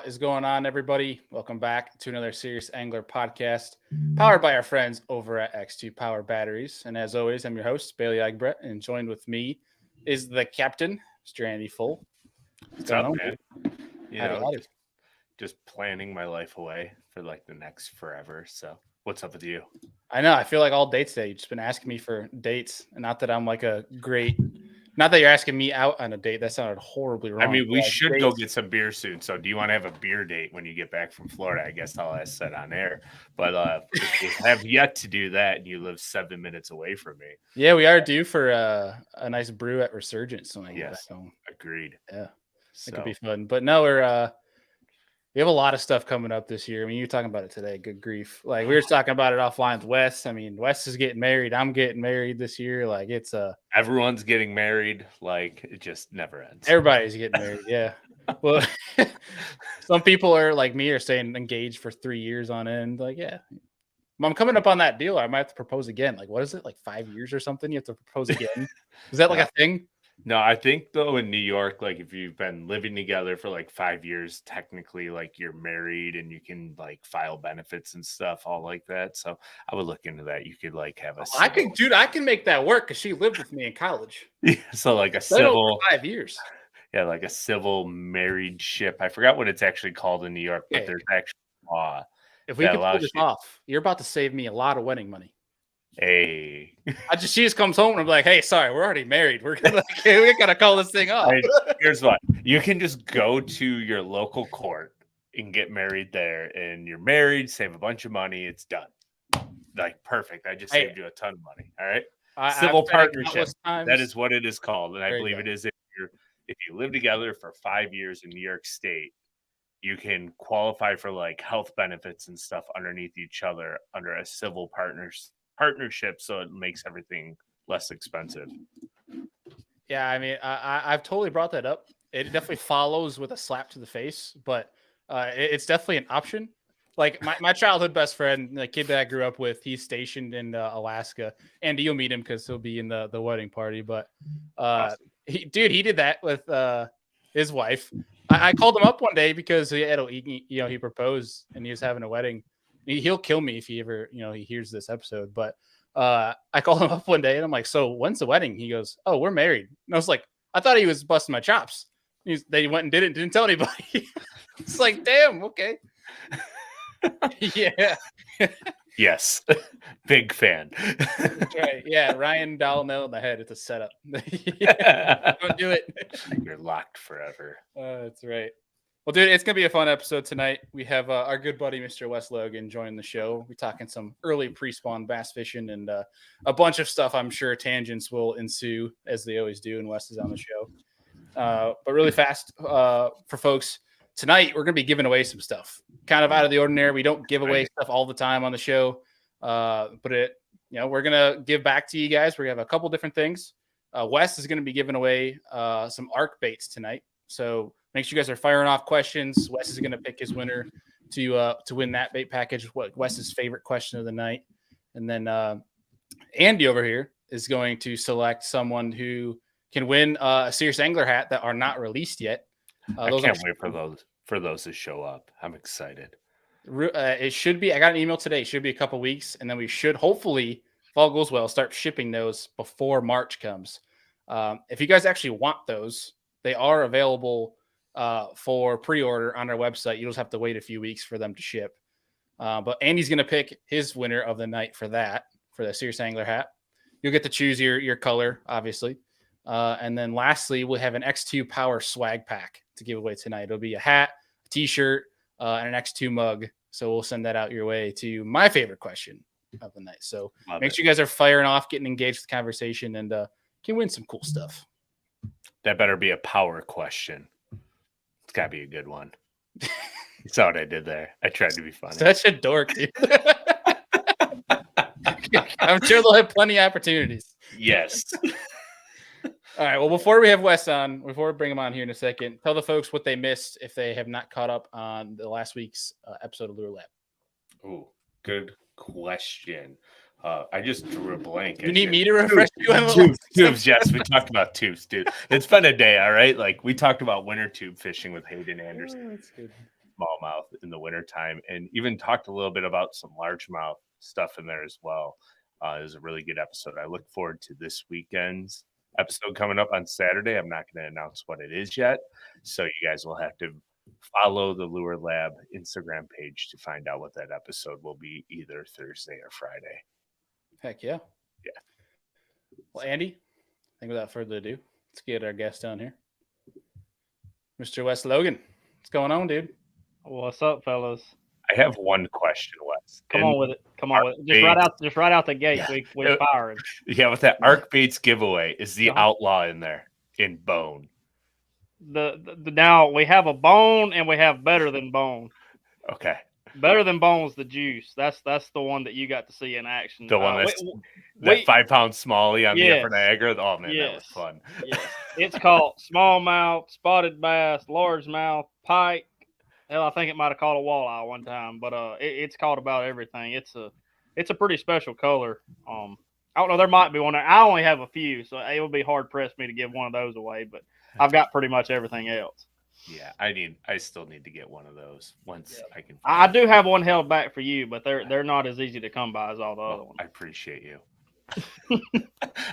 is going on, everybody? Welcome back to another Serious Angler podcast, powered by our friends over at X2 Power Batteries. And as always, I'm your host, Bailey Agbrett, and joined with me is the captain, Mr. Andy Full. What's up, man? Howdy. Just planning my life away for like the next forever. So what's up with you? I know. I feel like all dates today. You've just been asking me for dates. And not that I'm like not that you're asking me out on a date. That sounded horribly wrong. I mean, we should dates. go get some beer soon. So do you want to have a beer date when you get back from Florida? I guess I'll ask that on air. But if you have yet to do that and you live 7 minutes away from me. Yeah, we are due for a nice brew at Resurgence when I get back home. Agreed. Yeah. It could be fun. But no, we have a lot of stuff coming up this year. I mean, you're talking about it today. Good grief. Like we were talking about it offline with Wes. I mean, Wes is getting married. I'm getting married this year. Like it's everyone's getting married. Like it just never ends. Everybody's getting married. Yeah. Well, some people are like me are staying engaged for 3 years on end. Like, yeah. I'm coming up on that deal. I might have to propose again. Like, what is it? Like 5 years or something? You have to propose again. Is that like a thing? No, I think though in New York, like if you've been living together for like 5 years, technically like you're married and you can like file benefits and stuff, all like that. So I would look into that. You could like have I can make that work because she lived with me in college. Yeah, so like a civil 5 years. Yeah, like a civil married ship. I forgot what it's actually called in New York, but there's actually law. If we can pull this off, you're about to save me a lot of wedding money. Hey, she just comes home and I'm like, hey, sorry, we're already married. We gotta call this thing off. Here's what you can just go to your local court and get married there, and you're married, save a bunch of money, it's done. Like perfect. I just saved you a ton of money. All right. Civil partnership. That is what it is called. And I believe it is if you live together for 5 years in New York State, you can qualify for like health benefits and stuff underneath each other under a civil partnership, so it makes everything less expensive. Yeah, I mean, I've totally brought that up. It definitely follows with a slap to the face, but it's definitely an option. Like my childhood best friend, the kid that I grew up with, he's stationed in Alaska, and you'll meet him because he'll be in the wedding party. But awesome. He did that with his wife. I called him up one day because he proposed and he was having a wedding. He'll kill me if he ever, he hears this episode. But I called him up one day and I'm like, so when's the wedding? He goes, oh, we're married. And I was like, I thought he was busting my chops. They went and did it and didn't tell anybody. It's like, damn, okay. Yeah. Yes. Big fan. That's right. Yeah. Ryan Dahl nailed in the head. It's a setup. Don't do it. You're locked forever. That's right. Well, dude, it's going to be a fun episode tonight. We have our good buddy, Mr. Wes Logan, joining the show. We're talking some early pre-spawn bass fishing and a bunch of stuff. I'm sure tangents will ensue, as they always do, and Wes is on the show. But really fast for folks, tonight we're going to be giving away some stuff. Kind of out of the ordinary. We don't give away stuff all the time on the show. But we're going to give back to you guys. We're going to have a couple different things. Wes is going to be giving away some arc baits tonight. So make sure you guys are firing off questions. Wes is going to pick his winner to win that bait package. What Wes's favorite question of the night, and then Andy over here is going to select someone who can win a Serious Angler hat that are not released yet. I can't wait for those to show up. I'm excited. It should be. I got an email today. It should be a couple weeks, and then we should hopefully, if all goes well, start shipping those before March comes. If you guys actually want those, they are available for pre-order on our website. You just have to wait a few weeks for them to ship. But Andy's going to pick his winner of the night for the Serious Angler hat. You'll get to choose your color, obviously. And then lastly, we'll have an X2 Power swag pack to give away tonight. It'll be a hat, a t-shirt, and an X2 mug. So we'll send that out your way to my favorite question of the night. So make sure you guys are firing off, getting engaged with the conversation, and can win some cool stuff. That better be a power question. It's got to be a good one. You saw what I did there. I tried to be funny. Such a dork, dude. I'm sure they'll have plenty of opportunities. Yes. All right. Well, before we have Wes on, before we bring him on here in a second, tell the folks what they missed if they have not caught up on the last week's episode of Lure Lab. Oh, good question. I just drew a blank. You need me to refresh you on tubes. Yes, we talked about tubes, dude. It's been a day, all right? Like we talked about winter tube fishing with Hayden Anderson. Oh, that's good. smallmouth in the wintertime, and even talked a little bit about some largemouth stuff in there as well. It was a really good episode. I look forward to this weekend's episode coming up on Saturday. I'm not going to announce what it is yet, so you guys will have to follow the Lure Lab Instagram page to find out what that episode will be, either Thursday or Friday. Heck yeah. Yeah. Well, Andy, I think without further ado, let's get our guest down here. Mr. Wes Logan. What's going on, dude? What's up, fellas? I have one question, Wes. Come on with it. Just right out the gate. Yeah. We're firing. Yeah, with that Arc Baits giveaway, is the outlaw in there in bone? The now we have a bone and we have better than bone. Okay. Better than bone's the juice. That's the one that you got to see in action. The one that's that 5 pound smallie on the Upper Niagara. Oh man, that was fun. Yes. It's called smallmouth, spotted bass, largemouth, pike. Hell, I think it might have caught a walleye one time, but it's caught about everything. It's a pretty special color. I don't know. There might be one there. I only have a few, so it would be hard pressed me to give one of those away. But I've got pretty much everything else. Yeah, I still need to get one of those once I can. I do have one held back for you, but they're not as easy to come by as all the other ones. I appreciate you.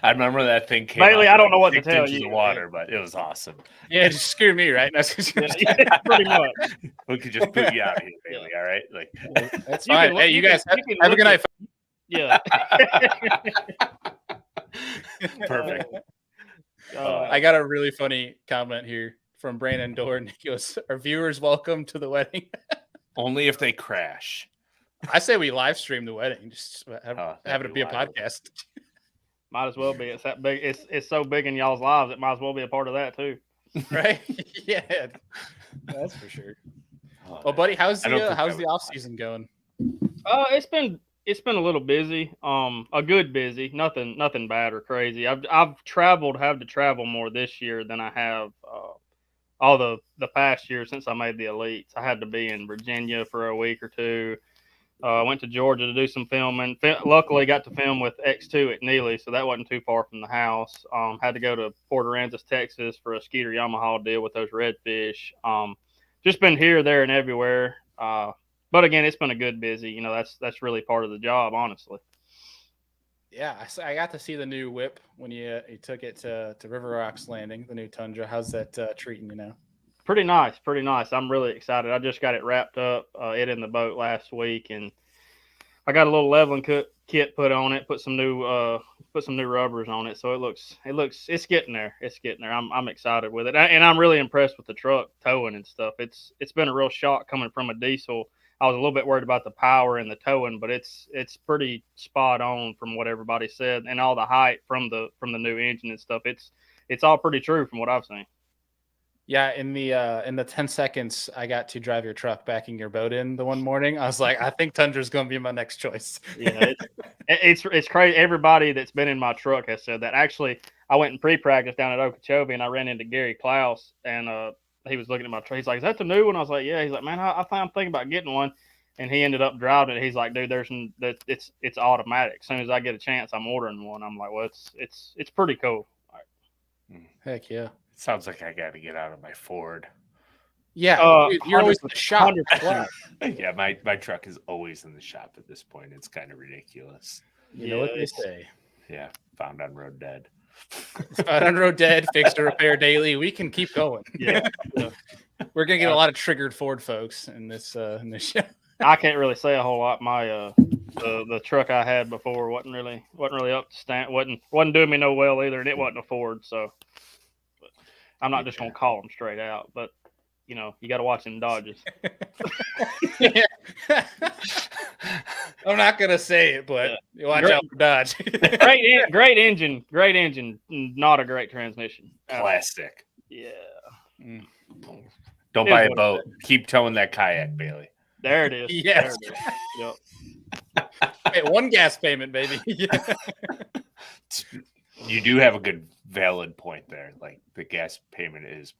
I remember that thing came Bailey, out I don't know what to tell you. Of water, but it was awesome. Yeah, just screw me, right? That's pretty much. We could just put you out here, Bailey. All right, like that's fine. Hey, you guys have a good night. Yeah. Perfect. I got a really funny comment here from Brandon Dorn. He goes, "Our viewers welcome to the wedding." Only if they crash. I say we live stream the wedding. Just have it be a podcast. Might as well be. It's that big. It's so big in y'all's lives. It might as well be a part of that too. Right? Yeah, that's for sure. Well, buddy, how's the off season going? It's been a little busy. A good busy. Nothing bad or crazy. I've had to travel more this year than I have all the past year since I made the elites. I had to be in Virginia for a week or two. I went to Georgia to do some filming. Luckily, got to film with X2 at Neely, so that wasn't too far from the house. Had to go to Port Aransas, Texas for a Skeeter Yamaha deal with those redfish. Just been here, there, and everywhere. But again, it's been a good busy. You know, that's really part of the job, honestly. Yeah, I got to see the new whip when you took it to River Rocks Landing, the new Tundra. How's that treating you now? Pretty nice. I'm really excited. I just got it wrapped up, it in the boat last week, and I got a little leveling kit put on it. Put some new rubbers on it, so it's getting there. It's getting there. I'm excited with it, and I'm really impressed with the truck towing and stuff. It's been a real shock coming from a diesel. I was a little bit worried about the power and the towing, but it's pretty spot on from what everybody said, and all the height from the new engine and stuff. It's all pretty true from what I've seen. Yeah, in the 10 seconds I got to drive your truck backing your boat in the one morning, I was like, I think Tundra's going to be my next choice. Yeah, it's crazy. Everybody that's been in my truck has said that. Actually, I went and pre-practice down at Okeechobee, and I ran into Gary Klaus, and he was looking at my truck. He's like, "Is that the new one?" I was like, "Yeah." He's like, "Man, I'm thinking about getting one," and he ended up driving it. He's like, "Dude, it's automatic. As soon as I get a chance, I'm ordering one." I'm like, "Well, it's pretty cool." Heck yeah. Sounds like I got to get out of my Ford. Yeah, you're always in the shop. Yeah, my truck is always in the shop at this point. It's kind of ridiculous. You know what they say. Yeah, found on road dead. Found on road dead, fix to repair daily. We can keep going. Yeah. We're gonna get a lot of triggered Ford folks in this show. I can't really say a whole lot. My the truck I had before wasn't really up to stand. wasn't doing me no well either, and it wasn't a Ford, so. I'm not just going to call them straight out, but, you know, you got to watch them Dodges. I'm not going to say it, but watch out for Dodge. Great engine, not a great transmission. Plastic. Yeah. Don't buy a boat. Keep towing that kayak, Bailey. There it is. Yes. There it is. Yep. Hey, one gas payment, baby. You do have a good valid point there. Like the gas payment is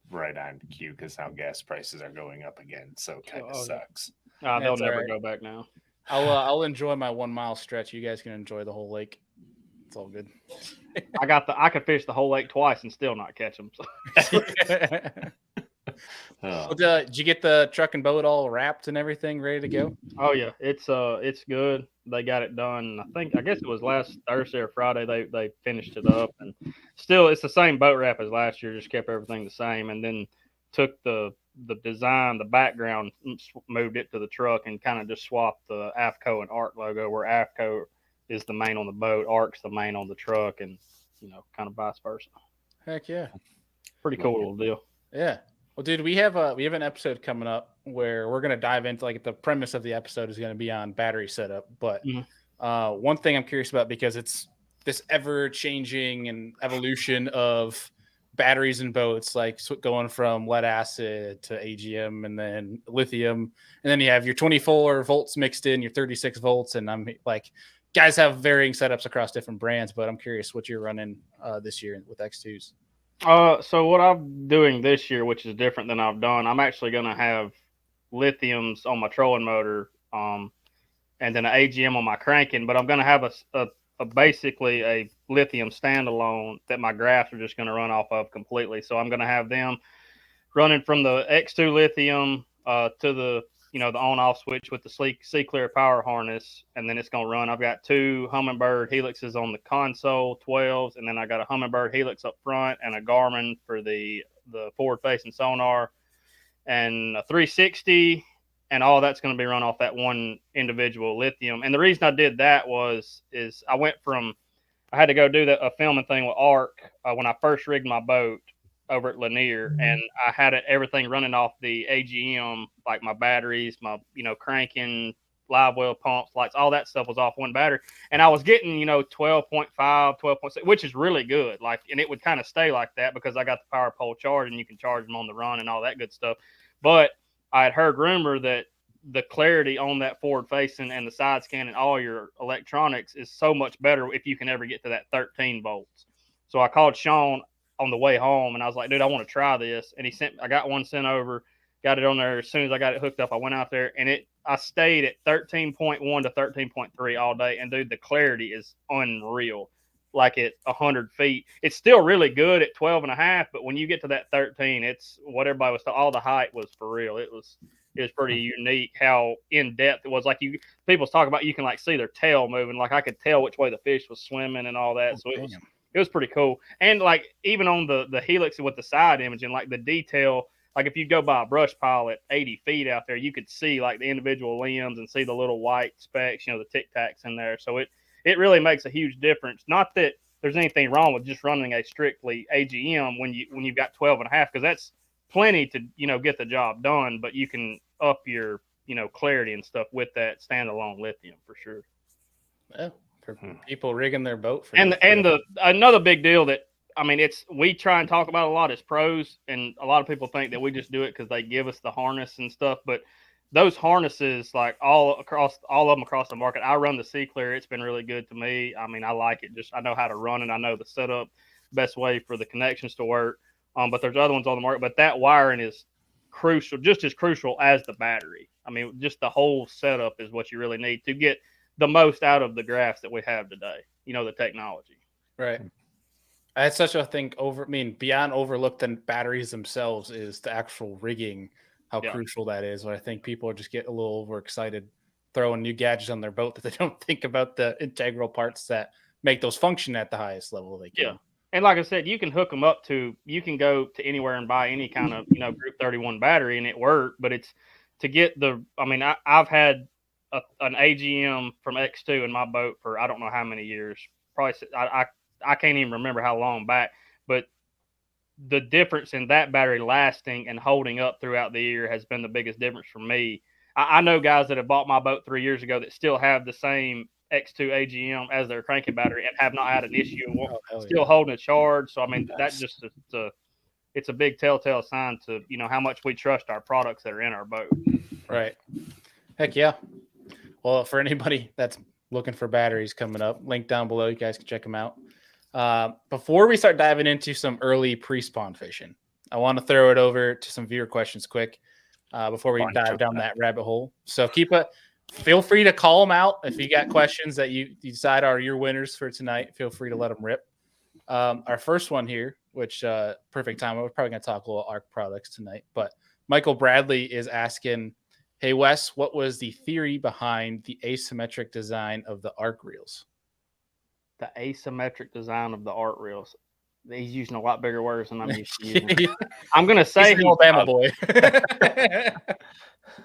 right on cue because now gas prices are going up again. So it kind of sucks. They'll never go back now. I'll enjoy my 1 mile stretch. You guys can enjoy the whole lake. It's all good. I could fish the whole lake twice and still not catch them. So. Oh. Well, did you get the truck and boat all wrapped and everything ready to go? Oh yeah, it's good. They got it done. I guess it was last Thursday or Friday. They finished it up, and still it's the same boat wrap as last year. Just kept everything the same, and then took the design, the background, moved it to the truck, and kind of just swapped the AFCO and ARC logo, where AFCO is the main on the boat, ARC's the main on the truck, and kind of vice versa. Heck yeah. Pretty cool little deal. Yeah. Well, dude, we have an episode coming up where we're gonna dive into, like, the premise of the episode is gonna be on battery setup. But one thing I'm curious about, because it's this ever changing and evolution of batteries and boats, like going from lead acid to AGM and then lithium, and then you have your 24 volts mixed in, your 36 volts, and I'm like, guys have varying setups across different brands, but I'm curious what you're running this year with X2s. So what I'm doing this year, which is different than I've done, I'm actually going to have lithiums on my trolling motor, and then an AGM on my cranking, but I'm going to have basically a lithium standalone that my graphs are just going to run off of completely. So I'm going to have them running from the X2 lithium to the the on-off switch with the C-Clear power harness, and then it's going to run. I've got 2 Humminbird helixes on the console, 12s, and then I got a Humminbird helix up front and a Garmin for the forward-facing sonar, and a 360, and all that's going to be run off that one individual lithium. And the reason I did that is I had to go do a filming thing with ARC when I first rigged my boat over at Lanier, and I had everything running off the AGM, like my batteries, my cranking, live well pumps, lights, all that stuff was off one battery, and I was getting 12.5, 12.6, which is really good. Like, and it would kind of stay like that because I got the power pole charged, and you can charge them on the run and all that good stuff. But I had heard rumor that the clarity on that forward facing and the side scan and all your electronics is so much better if you can ever get to that 13 volts. So I called Sean on the way home, and I was like, dude, I want to try this. And I got one sent over, got it on there. As soon as I got it hooked up, I went out there, and I stayed at 13.1 to 13.3 all day. And dude, the clarity is unreal. Like at 100 feet, it's still really good at 12.5, but when you get to that 13, it's what everybody was all the height was for real. It was pretty unique how in depth it was. Like, people talk about, you can like see their tail moving. Like, I could tell which way the fish was swimming and all that. So it was pretty cool. And like, even on the helix with the side imaging, like the detail, like if you go by a brush pile at 80 feet out there, you could see like the individual limbs and see the little white specks, the tic tacs in there. So it really makes a huge difference. Not that there's anything wrong with just running a strictly AGM when you've got 12.5, because that's plenty to get the job done, but you can up your clarity and stuff with that standalone lithium for sure. Yeah. For people rigging their boat another big deal that we try and talk about a lot is pros, and a lot of people think that we just do it because they give us the harness and stuff, but those harnesses, like all of them across the market, I run the C-Clear. It's been really good to me. I like it. Just I know how to run it. I know the setup, best way for the connections to work. But there's other ones on the market, but that wiring is crucial, just as crucial as the battery. Just the whole setup is what you really need to get the most out of the graphs that we have today, the technology. Right. That's such a thing beyond overlooked than batteries themselves is the actual rigging, how crucial that is. But I think people just get a little overexcited throwing new gadgets on their boat that they don't think about the integral parts that make those function at the highest level they can. Yeah. And like I said, you can hook them up you can go to anywhere and buy any kind of, Group 31 battery and it worked, but it's to get I've had an AGM from X2 in my boat for I don't know how many years. Probably I can't even remember how long back, but the difference in that battery lasting and holding up throughout the year has been the biggest difference for me. I know guys that have bought my boat 3 years ago that still have the same X2 AGM as their cranking battery and have not had an issue, still holding a charge. So that just it's a big telltale sign to how much we trust our products that are in our boat. Right. Heck yeah. Well, for anybody that's looking for batteries coming up, link down below. You guys can check them out. Before we start diving into some early pre-spawn fishing, I want to throw it over to some viewer questions quick before we dive down that rabbit hole. So feel free to call them out if you got questions that you decide are your winners for tonight. Feel free to let them rip. Our first one here, which perfect time. We're probably going to talk a little ARC products tonight, but Michael Bradley is asking, hey, Wes, what was the theory behind the asymmetric design of the ARC reels? The asymmetric design of the art reels. He's using a lot bigger words than I'm used to using. I'm going to say he's an Alabama boy.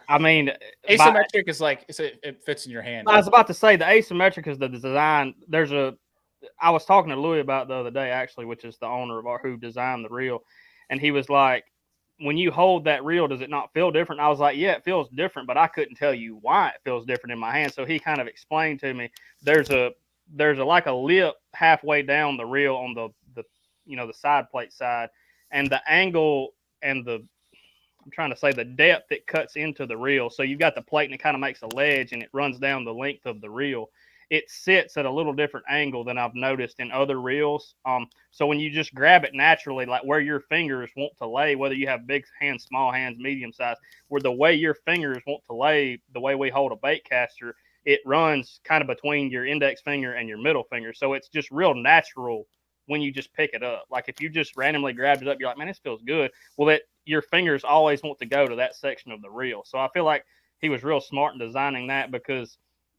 I mean, asymmetric is like it fits in your hand. I was about to say the asymmetric is the design. I was talking to Louis about it the other day, actually, which is the owner of who designed the reel. And he was like, when you hold that reel, does it not feel different? And I was like, yeah, it feels different, but I couldn't tell you why it feels different in my hand. So he kind of explained to me, there's a like a lip halfway down the reel on the side plate side, and the angle and I'm trying to say the depth it cuts into the reel. So you've got the plate and it kind of makes a ledge and it runs down the length of the reel. It sits at a little different angle than I've noticed in other reels. So when you just grab it naturally, like where your fingers want to lay, whether you have big hands, small hands, medium size, where the way your fingers want to lay, the way we hold a bait caster, it runs kind of between your index finger and your middle finger. So it's just real natural when you just pick it up. Like if you just randomly grabbed it up, you're like, man, this feels good. Well, your fingers always want to go to that section of the reel. So I feel like he was real smart in designing that, because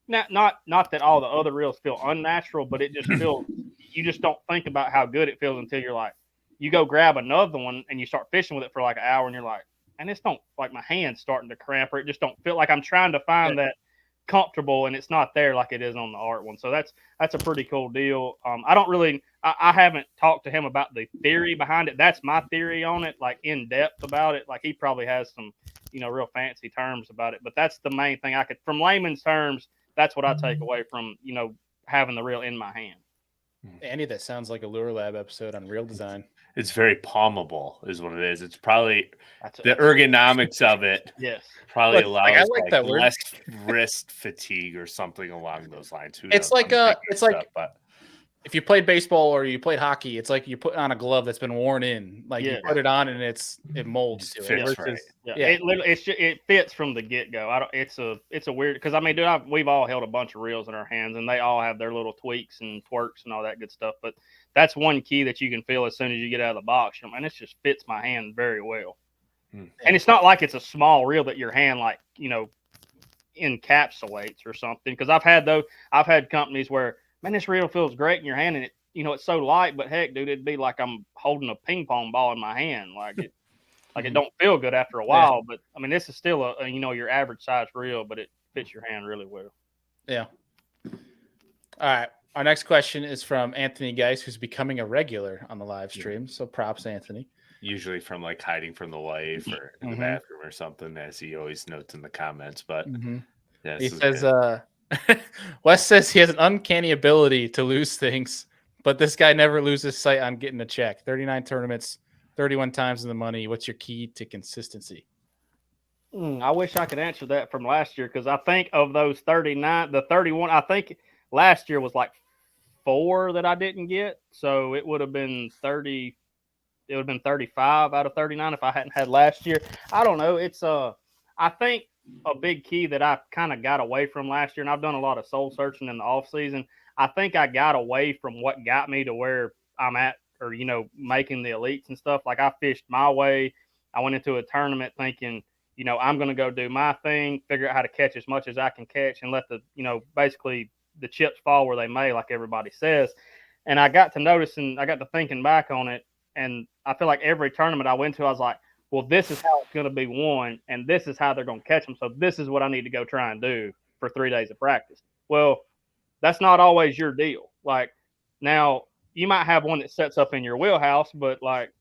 not that all the other reels feel unnatural, but it just feels, you just don't think about how good it feels until you're like, you go grab another one and you start fishing with it for like an hour and you're like, and it's don't, like my hand's starting to cramp, or it just don't feel like I'm trying to find that comfortable and it's not there like it is on the art one. So that's a pretty cool deal. I haven't talked to him about the theory behind it. That's my theory on it, like in depth about it. Like he probably has some, real fancy terms about it, but that's the main thing from layman's terms. That's what I take away from, having the reel in my hand. Andy, that sounds like a Lure Lab episode on reel design. It's very palmable is what it is. It's probably the ergonomics of it. Yes. Probably allows that less wrist fatigue or something along those lines. It's like if you played baseball or you played hockey, it's like you put on a glove that's been worn in. Like you put it on and it molds to it. Right. It fits from the get go. It's a weird, because I mean, dude, we've all held a bunch of reels in our hands and they all have their little tweaks and twerks and all that good stuff. But that's one key that you can feel as soon as you get out of the box. And it just fits my hand very well. And it's not like it's a small reel that your hand encapsulates or something. Because I've had companies where, man, this reel feels great in your hand, and it, it's so light, but heck, dude, it'd be like I'm holding a ping pong ball in my hand. Like it don't feel good after a while. But I mean, this is still your average size reel, but it fits your hand really well. Yeah. All right. Our next question is from Anthony Geis, who's becoming a regular on the live stream. So props, Anthony. Usually from like hiding from the wife or in the bathroom or something, as he always notes in the comments. But yeah, he says, Wes says he has an uncanny ability to lose things, but this guy never loses sight on getting a check. 39 tournaments, 31 times in the money. What's your key to consistency? I wish I could answer that from last year, because I think of those 39, the 31, I think last year was like 4 that I didn't get. So it would have been 30. It would have been 35 out of 39 if I hadn't had last year. I don't know. It's I think a big key that I kind of got away from last year, and I've done a lot of soul searching in the off season. I think I got away from what got me to where I'm at, or, making the elites and stuff. Like I fished my way. I went into a tournament thinking, I'm going to go do my thing, figure out how to catch as much as I can catch, and let the, basically the chips fall where they may, like everybody says. And I got to noticing, I got to thinking back on it. And I feel like every tournament I went to, I was like, well, this is how it's going to be won, and this is how they're going to catch them. So this is what I need to go try and do for 3 days of practice. Well, that's not always your deal. Like now you might have one that sets up in your wheelhouse, but like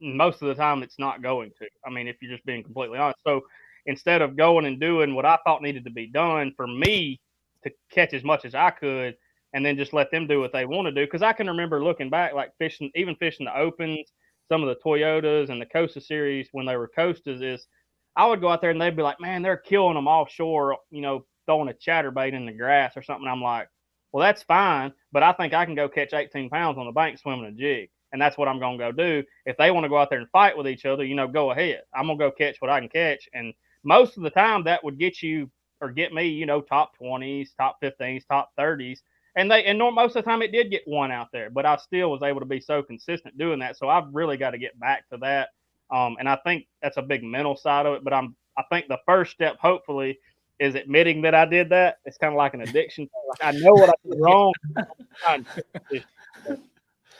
most of the time it's not going to. I mean, if you're just being completely honest. So instead of going and doing what I thought needed to be done for me to catch as much as I could, and then just let them do what they want to do. Because I can remember looking back, like fishing the Opens, some of the Toyotas and the Costa Series when they were Costas, is I would go out there and they'd be like, man, they're killing them offshore, throwing a chatterbait in the grass or something. I'm like, well, that's fine, but I think I can go catch 18 pounds on the bank swimming a jig. And that's what I'm going to go do. If they want to go out there and fight with each other, go ahead. I'm going to go catch what I can catch. And most of the time that would get you, or get me, top 20s, top 15s, top 30s. And most of the time it did get one out there, but I still was able to be so consistent doing that. So I've really got to get back to that. And I think that's a big mental side of it. But I think the first step, hopefully, is admitting that I did that. It's kind of like an addiction. Like I know what I did wrong.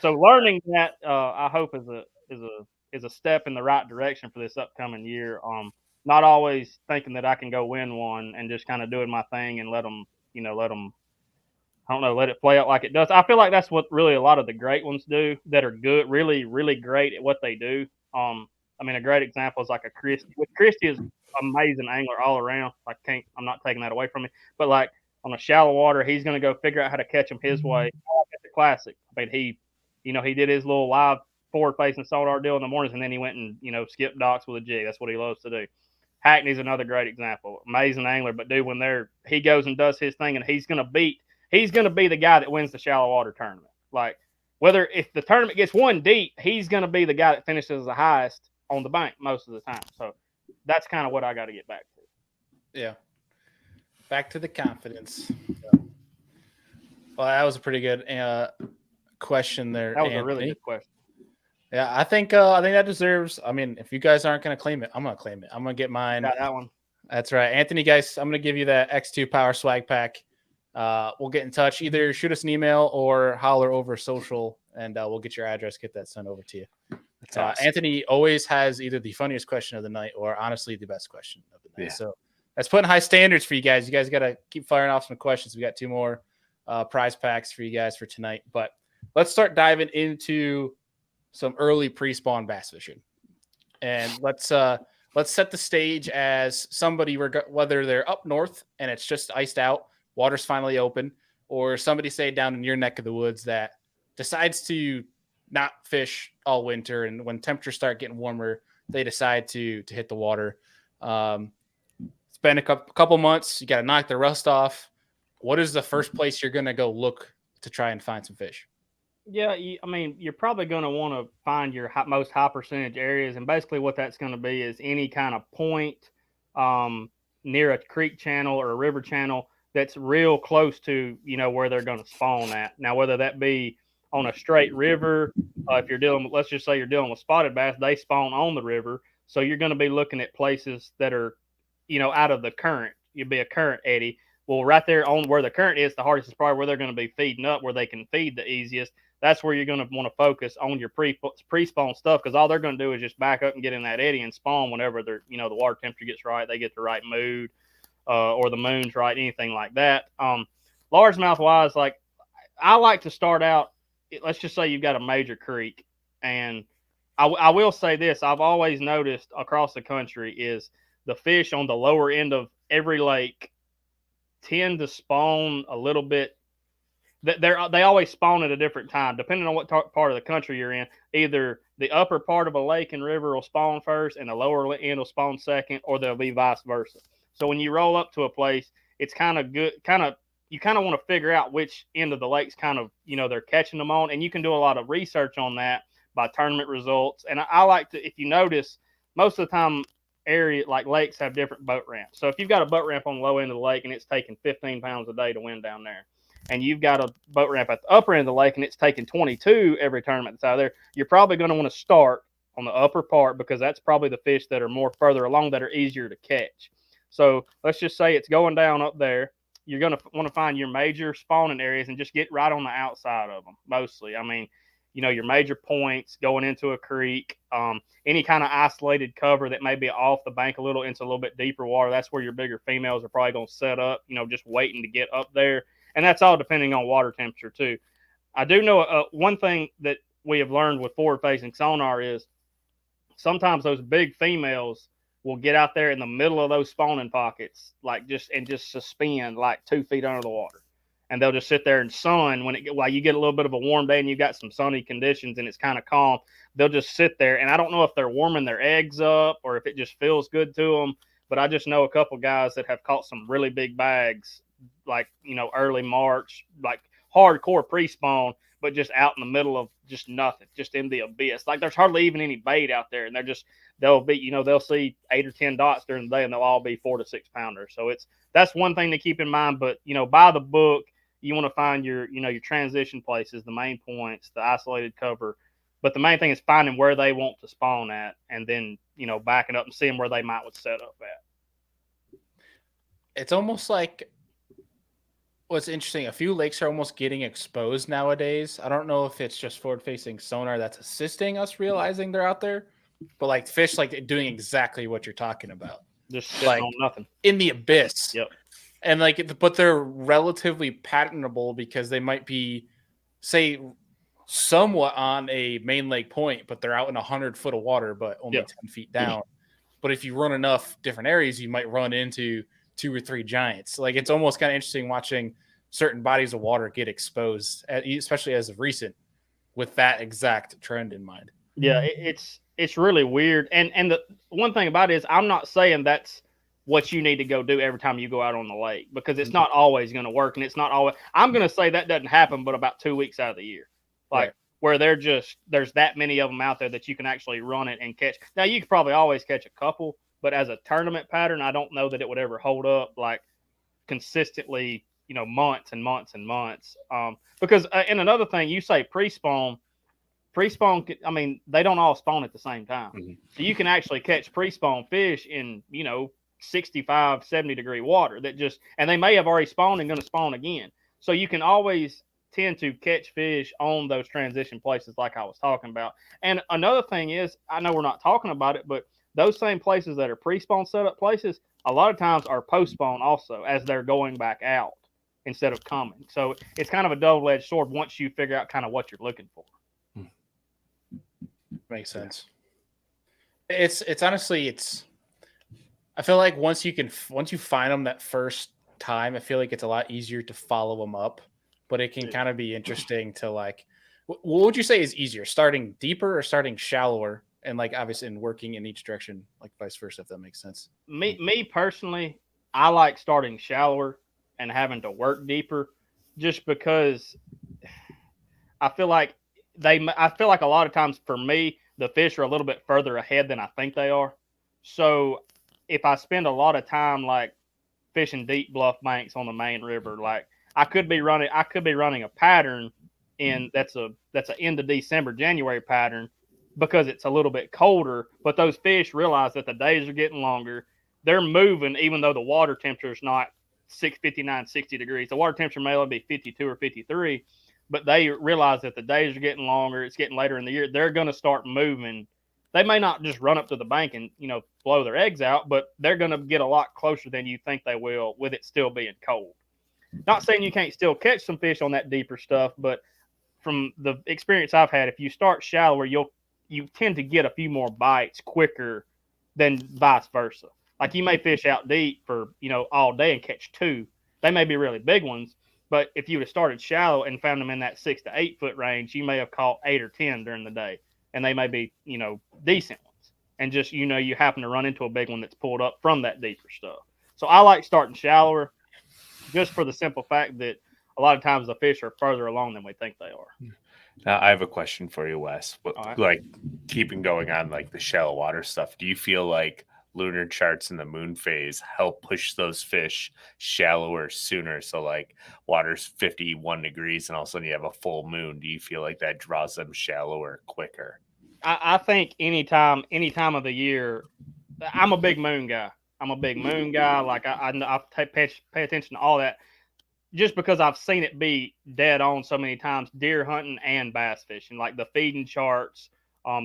So learning that, I hope is a step in the right direction for this upcoming year. Not always thinking that I can go win one and just kind of doing my thing and let them, I don't know, let it play out like it does. I feel like that's what really a lot of the great ones do that are good, really, really great at what they do. I mean, a great example is like a Christie. Christie is amazing angler all around. I'm not taking that away from him. But like on a shallow water, he's going to go figure out how to catch them his way. At the classic, I mean, he did his little live forward-facing sonar deal in the mornings, and then he went and skipped docks with a jig. That's what he loves to do. Hackney's another great example. Amazing angler, but dude, when he goes and does his thing, and he's going to be the guy that wins the shallow water tournament. Like if the tournament gets one deep, he's going to be the guy that finishes the highest on the bank most of the time. So that's kind of what I got to get back to. Yeah. Back to the confidence. Well, that was a pretty good question there. That was Anthony. a really good question. Yeah, I think that deserves. I mean, if you guys aren't going to claim it, I'm going to claim it. I'm going to get mine. Got that one. That's right, Anthony. Guys, I'm going to give you that X2 Power Swag Pack. We'll get in touch. Either shoot us an email or holler over social, and we'll get your address, get that sent over to you. Awesome. Anthony always has either the funniest question of the night or honestly the best question of the night. Yeah. So that's putting high standards for you guys. You guys got to keep firing off some questions. We got 2 more prize packs for you guys for tonight. But let's start diving into some early pre-spawn bass fishing. And let's set the stage as somebody, whether they're up north and it's just iced out, water's finally open, or somebody say down in your neck of the woods that decides to not fish all winter, and when temperatures start getting warmer, they decide to hit the water. It's been a couple months. You got to knock the rust off. What is the first place you're going to go look to try and find some fish? Yeah, I mean, you're probably going to want to find your most high percentage areas, and basically what that's going to be is any kind of point near a creek channel or a river channel that's real close to where they're going to spawn at. Now, whether that be on a straight river, if you're let's just say you're dealing with spotted bass, they spawn on the river, so you're going to be looking at places that are out of the current. You'd be a current eddy. Well, right there on where the current is, the hardest is probably where they're going to be feeding up, where they can feed the easiest. That's where you're going to want to focus on your pre-spawn stuff, because all they're going to do is just back up and get in that eddy and spawn whenever they're the water temperature gets right, they get the right mood, or the moon's right, anything like that. Largemouth wise, like I like to start out. Let's just say you've got a major creek, and I will say this: I've always noticed across the country is the fish on the lower end of every lake tend to spawn a little bit. They always spawn at a different time, depending on what part of the country you're in. Either the upper part of a lake and river will spawn first, and the lower end will spawn second, or they'll be vice versa. So when you roll up to a place, it's kind of good. You kind of want to figure out which end of the lake's kind of they're catching them on, and you can do a lot of research on that by tournament results. And I like to, if you notice, most of the time like lakes have different boat ramps. So if you've got a boat ramp on the low end of the lake and it's taking 15 pounds a day to win down there, and you've got a boat ramp at the upper end of the lake and it's taking 22 every tournament that's out there, you're probably going to want to start on the upper part, because that's probably the fish that are more further along, that are easier to catch. So let's just say it's going down up there. You're going to want to find your major spawning areas and just get right on the outside of them, mostly. I mean, your major points going into a creek, any kind of isolated cover that may be off the bank a little into a little bit deeper water. That's where your bigger females are probably going to set up, just waiting to get up there. And that's all depending on water temperature too. I do know one thing that we have learned with forward-facing sonar is sometimes those big females will get out there in the middle of those spawning pockets, just suspend like 2 feet under the water, and they'll just sit there and sun while you get a little bit of a warm day and you got some sunny conditions and it's kind of calm. They'll just sit there, and I don't know if they're warming their eggs up or if it just feels good to them, but I just know a couple guys that have caught some really big bags, like early March, like hardcore pre-spawn, but just out in the middle of just nothing, just in the abyss. Like there's hardly even any bait out there, and they'll be, they'll see 8 or 10 dots during the day, and they'll all be 4 to 6 pounders. So that's one thing to keep in mind. But by the book, You want to find your, your transition places, the main points, the isolated cover. But the main thing is finding where they want to spawn at, and then, backing up and seeing where they might would set up at. It's almost like, what's interesting, a few lakes are almost getting exposed nowadays. I don't know if it's just forward-facing sonar that's assisting us realizing they're out there, but like fish like doing exactly what you're talking about. Just sitting on nothing. In the abyss. Yep. And but they're relatively patentable because they might be, say, somewhat on a main lake point, but they're out in 100 foot of water, but only 10 feet down. But if you run enough different areas, you might run into 2 or 3 giants. Like, it's almost kind of interesting watching certain bodies of water get exposed, especially as of recent, with that exact trend in mind. Yeah, it's really weird. And the one thing about it is, I'm not saying that's what you need to go do every time you go out on the lake, because it's not always going to work, and it's not always. I'm going to say that doesn't happen, but about 2 weeks out of the year, like where there's that many of them out there that you can actually run it and catch. Now, you could probably always catch a couple, but as a tournament pattern, I don't know that it would ever hold up like consistently, months and months and months. Because and another thing, you say pre-spawn, I mean, they don't all spawn at the same time. Mm-hmm. So you can actually catch pre-spawn fish in, 65, 70 degree water and they may have already spawned and going to spawn again. So you can always tend to catch fish on those transition places like I was talking about. And another thing is, I know we're not talking about it, but those same places that are pre-spawn setup places, a lot of times are post-spawn also, as they're going back out instead of coming. So it's kind of a double-edged sword once you figure out kind of what you're looking for. Makes sense. It's honestly, I feel like once you find them that first time, I feel like it's a lot easier to follow them up, but it can kind of be interesting to like, what would you say is easier, starting deeper or starting shallower? And like, obviously, in working in each direction, like vice versa, if that makes sense. Me personally, I like starting shallower and having to work deeper, just because I feel like a lot of times for me, the fish are a little bit further ahead than I think they are. So if I spend a lot of time like fishing deep bluff banks on the main river, like I could be running a pattern that's a end of December, January pattern, because it's a little bit colder, but those fish realize that the days are getting longer. They're moving, even though the water temperature is not 59, 60 degrees. The water temperature may only be 52 or 53, but they realize that the days are getting longer. It's getting later in the year. They're going to start moving. They may not just run up to the bank and, blow their eggs out, but they're going to get a lot closer than you think they will with it still being cold. Not saying you can't still catch some fish on that deeper stuff, but from the experience I've had, if you start shallower, you tend to get a few more bites quicker than vice versa. Like you may fish out deep for, all day and catch 2. They may be really big ones, but if you would have started shallow and found them in that 6 to 8 foot range, you may have caught 8 or 10 during the day, and they may be, decent ones. And just, you happen to run into a big one that's pulled up from that deeper stuff. So I like starting shallower just for the simple fact that a lot of times the fish are further along than we think they are. Now, I have a question for you, Wes. Like keeping going on like the shallow water stuff, do you feel like lunar charts in the moon phase help push those fish shallower sooner? So like water's 51 degrees and all of a sudden you have a full moon. Do you feel like that draws them shallower quicker? I think any time of the year, I'm a big moon guy. Like I pay attention to all that, just because I've seen it be dead on so many times, deer hunting and bass fishing. Like the feeding charts,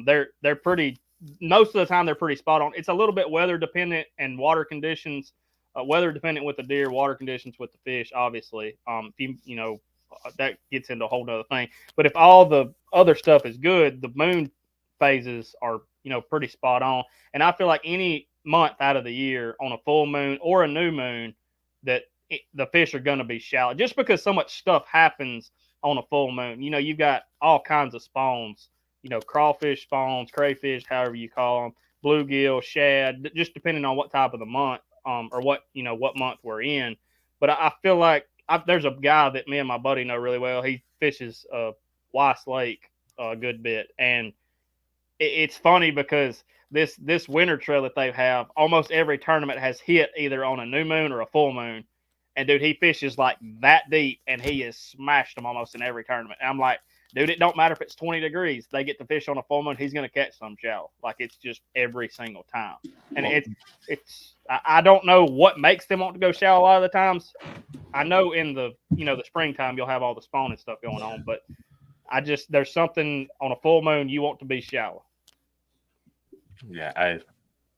they're pretty. Most of the time, they're pretty spot on. It's a little bit weather dependent and water conditions. Weather dependent with the deer, water conditions with the fish, obviously. If that gets into a whole nother thing. But if all the other stuff is good, the moon phases are pretty spot on. And I feel like any month out of the year on a full moon or a new moon, that the fish are going to be shallow, just because so much stuff happens on a full moon. You've got all kinds of spawns. Crawfish spawns, crayfish, however you call them, bluegill, shad, just depending on what type of the month, or what month we're in. But I feel like there's a guy that me and my buddy know really well. He fishes Wes Lake a good bit, and it's funny because this winter trail that they have, almost every tournament has hit either on a new moon or a full moon, And dude, he fishes like that deep, and he has smashed them almost in every tournament. And I'm like, dude, it don't matter if it's 20 degrees. They get to fish on a full moon. He's going to catch some shallow. Like, it's just every single time. And I don't know what makes them want to go shallow a lot of the times. I know in the springtime you'll have all the spawning stuff going on, but there's something on a full moon you want to be shallow. Yeah,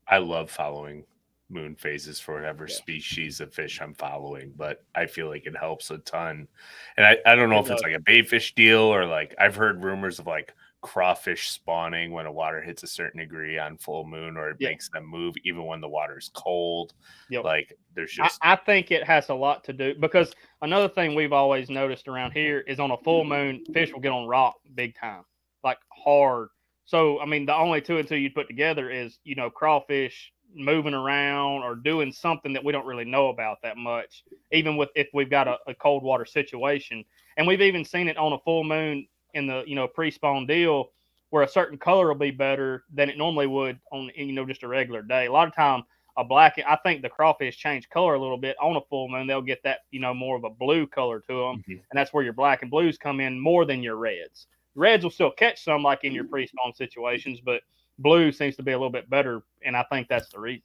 I love following moon phases for whatever species of fish I'm following, but I feel like it helps a ton. And I don't know if it's like a bait fish deal, or like I've heard rumors of like crawfish spawning when the water hits a certain degree on full moon, or it makes them move even when the water's cold. Like there's just I think it has a lot to do, because another thing we've always noticed around here is on a full moon, fish will get on rock big time, like hard. So I mean, the only two and two you'd put together is crawfish moving around or doing something that we don't really know about that much, even if we've got a cold water situation. And we've even seen it on a full moon in the pre-spawn deal, where a certain color will be better than it normally would on just a regular day. A lot of time I think the crawfish change color a little bit on a full moon. They'll get that more of a blue color to them, and that's where your black and blues come in more than your reds. Reds will still catch some like in your pre-spawn situations, but blue seems to be a little bit better, and I think that's the reason.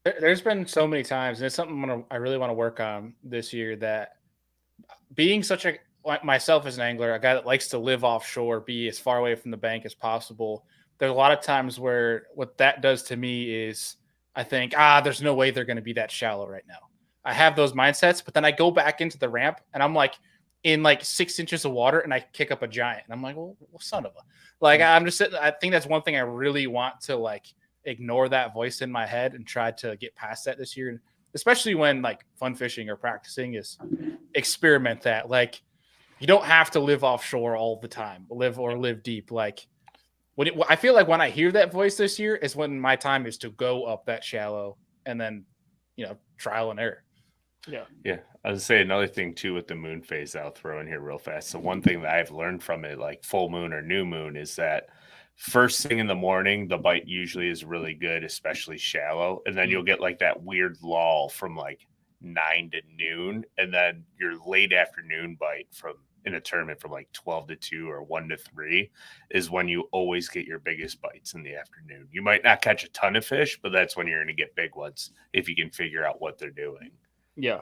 There's been so many times, and it's something I really want to work on this year, that being myself as an angler, a guy that likes to live offshore, be as far away from the bank as possible, there's a lot of times where what that does to me is I think, there's no way they're going to be that shallow right now. I have those mindsets, but then I go back into the ramp and I'm like in like 6 inches of water and I kick up a giant. And I'm like, well son of a, like, I'm just sitting, I think that's one thing I really want to like ignore that voice in my head and try to get past that this year. And especially when like fun fishing or practicing, is experiment that. Like, you don't have to live offshore all the time, live deep. Like, I feel like when I hear that voice this year is when my time is to go up that shallow and then, trial and error. Yeah. I was say another thing too with the moon phase I'll throw in here real fast. So one thing that I've learned from it, like full moon or new moon, is that first thing in the morning, the bite usually is really good, especially shallow. And then you'll get like that weird lull from like 9 to noon. And then your late afternoon bite in a tournament from like 12 to 2 or 1 to 3 is when you always get your biggest bites in the afternoon. You might not catch a ton of fish, but that's when you're going to get big ones if you can figure out what they're doing. Yeah.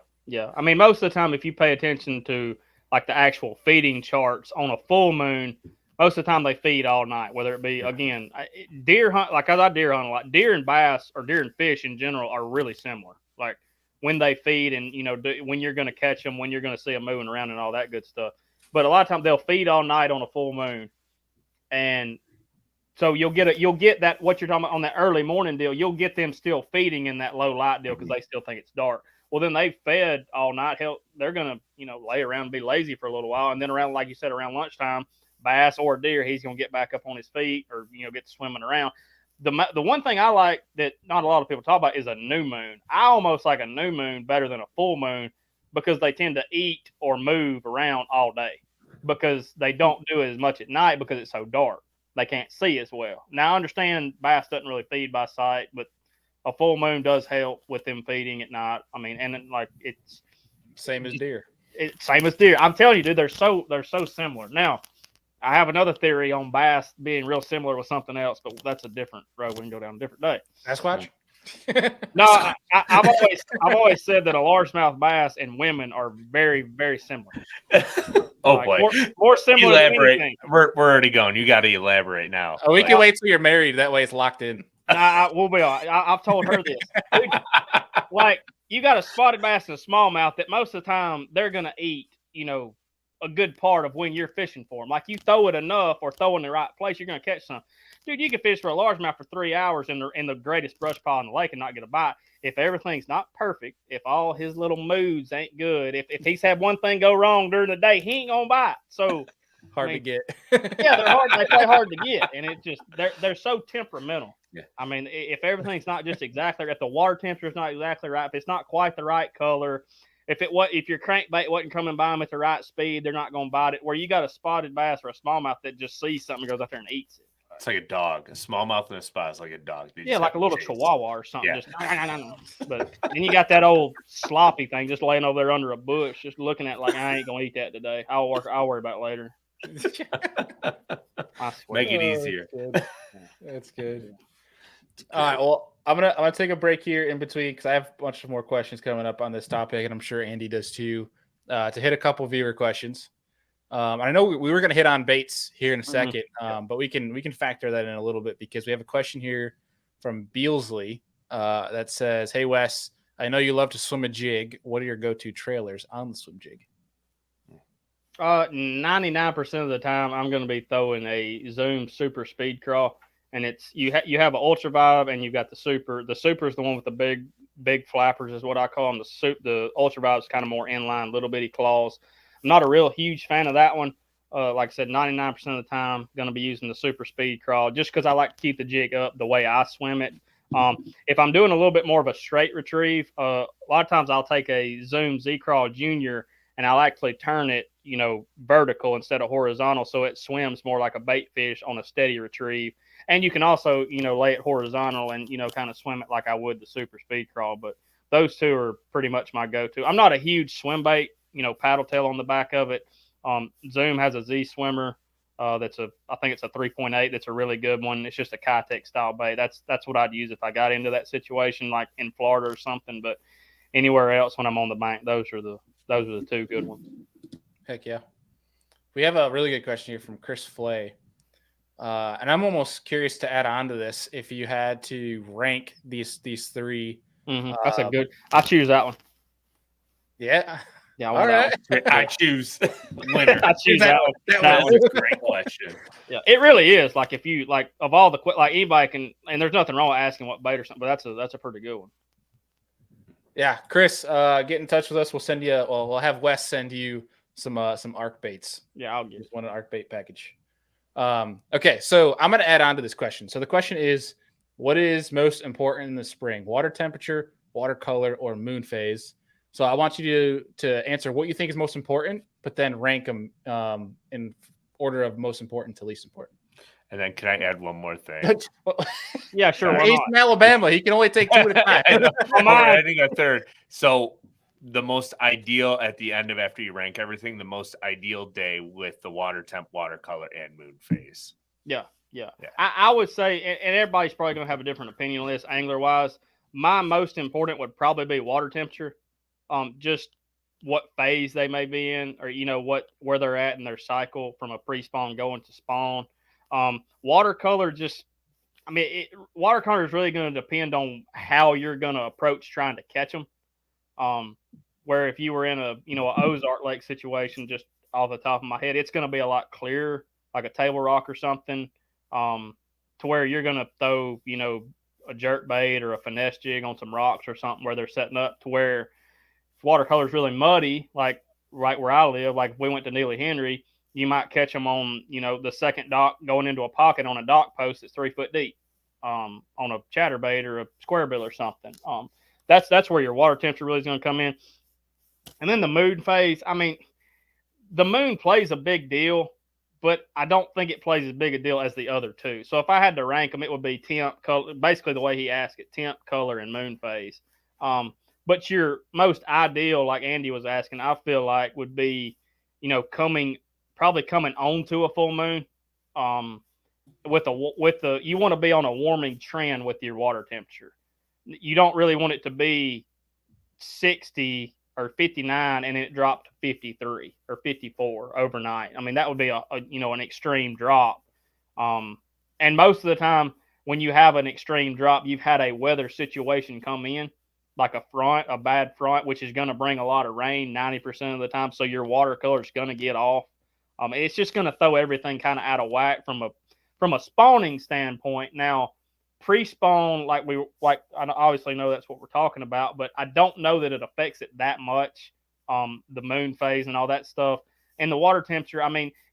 I mean, most of the time, if you pay attention to like the actual feeding charts on a full moon, most of the time they feed all night, whether it be, again, deer hunt, like I deer hunt a lot. Deer and bass, or deer and fish in general, are really similar. Like when they feed and, when you're going to catch them, when you're going to see them moving around and all that good stuff. But a lot of times they'll feed all night on a full moon. And so you'll get that, what you're talking about on that early morning deal, you'll get them still feeding in that low light deal because they still think it's dark. Well, then they fed all night. Hell, they're going to, lay around and be lazy for a little while. And then around, like you said, around lunchtime, bass or deer, he's going to get back up on his feet or, get swimming around. The one thing I like that not a lot of people talk about is a new moon. I almost like a new moon better than a full moon, because they tend to eat or move around all day, because they don't do it as much at night because it's so dark. They can't see as well. Now, I understand bass doesn't really feed by sight, but a full moon does help with them feeding at night. I mean, and like it's same as deer. Same as deer. I'm telling you, dude, they're so similar. Now, I have another theory on bass being real similar with something else, but that's a different road. We can go down a different day. Sasquatch? No, I've always said that a largemouth bass and women are very, very similar. Oh boy, more similar. Elaborate. We're already going. You got to elaborate now. Oh, we can wait till you're married. That way, it's locked in. We'll be all right. I've told her this. Dude, like, you got a spotted bass and a smallmouth that most of the time they're gonna eat, a good part of when you're fishing for them. Like, you throw it enough or throw in the right place, you're gonna catch some. Dude, you can fish for a largemouth for 3 hours in the greatest brush pile in the lake and not get a bite. If everything's not perfect, if all his little moods ain't good, if he's had one thing go wrong during the day, he ain't gonna bite. So hard to get. Yeah, they're hard. They play hard to get, and it just they're so temperamental. Yeah. I mean, if everything's not just exactly, if the water temperature is not exactly right, if it's not quite the right color, if your crankbait wasn't coming by them at the right speed, they're not going to bite it. Where you got a spotted bass or a smallmouth that just sees something and goes out there and eats it. It's like a dog. A smallmouth and a spot is like a dog. Yeah, like a little chase. chihuahua or something. Yeah. Just, but then you got that old sloppy thing just laying over there under a bush, just looking at it like I ain't gonna eat that today. I'll worry about it later. I swear. Make it easier. That's good. All right. Well, I'm gonna take a break here in between because I have a bunch of more questions coming up on this topic, and I'm sure Andy does too. To hit a couple viewer questions. I know we were gonna hit on baits here in a second, but we can factor that in a little bit because we have a question here from Beelsley that says, "Hey Wes, I know you love to swim a jig. What are your go-to trailers on the swim jig?" 99% of the time, I'm going to be throwing a Zoom Super Speed Crawl, and it's you have an Ultra Vibe, and you've got the Super. The Super is the one with the big flappers, is what I call them. The Ultra Vibe is kind of more inline, little bitty claws. I'm not a real huge fan of that one. Like I said, 99% of the time, going to be using the Super Speed Crawl just because I like to keep the jig up the way I swim it. If I'm doing a little bit more of a straight retrieve, a lot of times I'll take a Zoom Z Crawl Junior and I'll actually turn it, vertical instead of horizontal, so it swims more like a bait fish on a steady retrieve. And you can also, lay it horizontal and, kind of swim it like I would the Super Speed Crawl. But those two are pretty much my go-to. I'm not a huge swim bait, paddle tail on the back of it. Zoom has a Z Swimmer. I think it's a 3.8. That's a really good one. It's just a Kitech style bait. That's what I'd use if I got into that situation, like in Florida or something. But anywhere else when I'm on the bank, those are the two good ones. Heck yeah. We have a really good question here from Chris Flay. And I'm almost curious to add on to this if you had to rank these three. That's a good. I choose that one. Yeah. Yeah. All right. I choose winner. I choose that one. That was a great question. Yeah, it really is. Like if you of all the anybody can, and there's nothing wrong with asking what bait or something, but that's a pretty good one. Yeah, Chris, get in touch with us. We'll have Wes send you some arc baits. Yeah, I'll get one arc bait package. Okay, so I'm gonna add on to this question. So the question is, what is most important in the spring? Water temperature, watercolor, or moon phase? So I want you to answer what you think is most important, but then rank them in order of most important to least important. And then can I add one more thing? Yeah, sure. He's in Alabama. He can only take two at a time. We're adding a third. So the most ideal at the end of after you rank everything, the most ideal day with the water temp, watercolor, and moon phase. Yeah. I would say, and everybody's probably going to have a different opinion on this angler wise. My most important would probably be water temperature. Just what phase they may be in, or where they're at in their cycle from a pre-spawn going to spawn. Watercolor watercolor is really going to depend on how you're going to approach trying to catch them. Where if you were in a Ozark Lake situation, just off the top of my head, it's going to be a lot clearer, like a table rock or something, to where you're going to throw a jerk bait or a finesse jig on some rocks or something where they're setting up, to where if watercolor is really muddy, like right where I live, like if we went to Neely Henry, you might catch them on the second dock going into a pocket on a dock post that's 3 foot deep, on a chatterbait or a square bill or something. That's where your water temperature really is going to come in. And then the moon phase, the moon plays a big deal, but I don't think it plays as big a deal as the other two. So if I had to rank them, it would be temp, color, basically the way he asked it, temp, color, and moon phase. But your most ideal, like Andy was asking, I feel like would be, coming onto a full moon. You want to be on a warming trend with your water temperature. You don't really want it to be 60 or 59 and it dropped to 53 or 54 overnight. That would be an extreme drop. And most of the time when you have an extreme drop, you've had a weather situation come in, like a bad front, which is going to bring a lot of rain 90% of the time. So your watercolor is going to get off. It's just going to throw everything kind of out of whack from a spawning standpoint. Now, pre-spawn, I obviously know that's what we're talking about, but I don't know that it affects it that much. The moon phase and all that stuff, and the water temperature.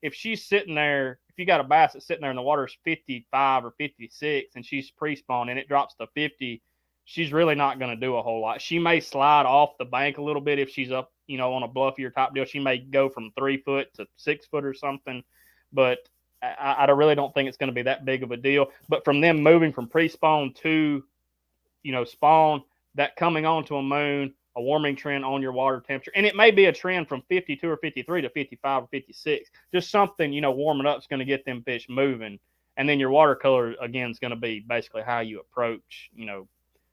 If she's sitting there, if you got a bass that's sitting there and the water's 55 or 56, and she's pre-spawn and it drops to 50, she's really not going to do a whole lot. She may slide off the bank a little bit if she's up, on a bluffier top deal. She may go from 3 foot to 6 foot or something, but I really don't think it's going to be that big of a deal. But from them moving from pre-spawn to, spawn, that coming onto a moon, a warming trend on your water temperature, and it may be a trend from 52 or 53 to 55 or 56. Just something, warming up is going to get them fish moving. And then your watercolor, again, is going to be basically how you approach,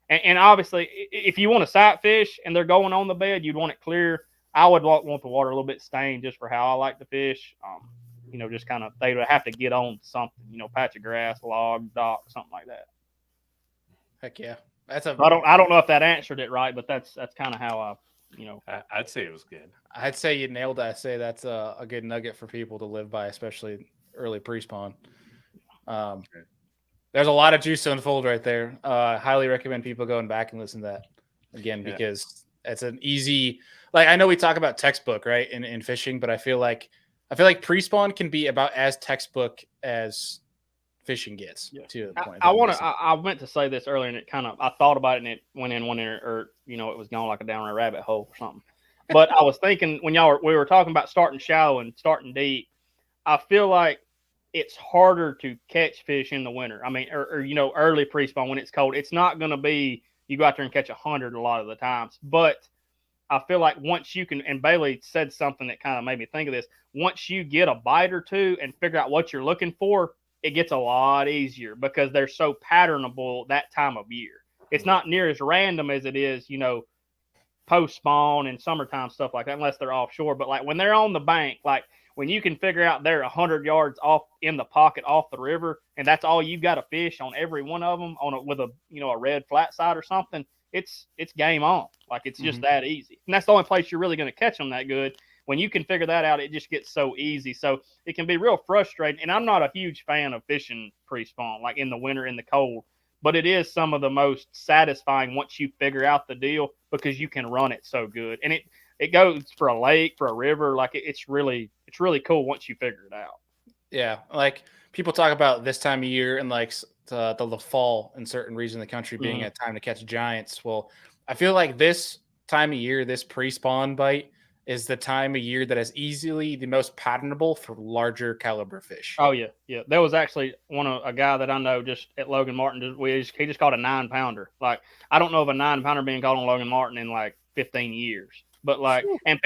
And obviously, if you want to sight fish and they're going on the bed, you'd want it clear. I would want the water a little bit stained just for how I like to fish. Just kind of, they would have to get on something, patch of grass, log, dock, something like that. Heck yeah. I don't know if that answered it right, but that's kind of how I'd say it was good. I'd say you nailed it. I'd say that's a good nugget for people to live by, especially early pre-spawn. There's a lot of juice to unfold right there. Highly recommend people going back and listen to that again, because it's an easy, like, I know we talk about textbook, right, in fishing, but I feel like pre-spawn can be about as textbook as fishing gets to the point. I meant to say this earlier, and it kind of, I thought about it and it went in one ear, or it was gone like a down a rabbit hole or something. But I was thinking when we were talking about starting shallow and starting deep, I feel like it's harder to catch fish in the winter. I mean, or early pre-spawn when it's cold. It's not going to be you go out there and catch 100 a lot of the times. But I feel like once you can, and Bailey said something that kind of made me think of this, once you get a bite or two and figure out what you're looking for, it gets a lot easier because they're so patternable that time of year. It's not near as random as it is, post-spawn and summertime stuff like that, unless they're offshore. But like when they're on the bank, like when you can figure out they're 100 yards off in the pocket off the river, and that's all you've got to fish on every one of them with a a red flat side or something, it's game on. Like it's just that easy. And that's the only place you're really going to catch them that good. When you can figure that out, it just gets so easy. So it can be real frustrating. And I'm not a huge fan of fishing pre-spawn, like in the winter, in the cold. But it is some of the most satisfying once you figure out the deal because you can run it so good. And it goes for a lake, for a river. Like it's really cool once you figure it out. Yeah. Like people talk about this time of year and like the fall in certain regions of the country being a time to catch giants. Well, I feel like this time of year, this pre-spawn bite is the time of year that is easily the most patternable for larger caliber fish. Oh yeah. There was actually a guy that I know just at Logan Martin. He just caught a 9-pounder. Like I don't know of a 9-pounder being caught on Logan Martin in like 15 years. But like, and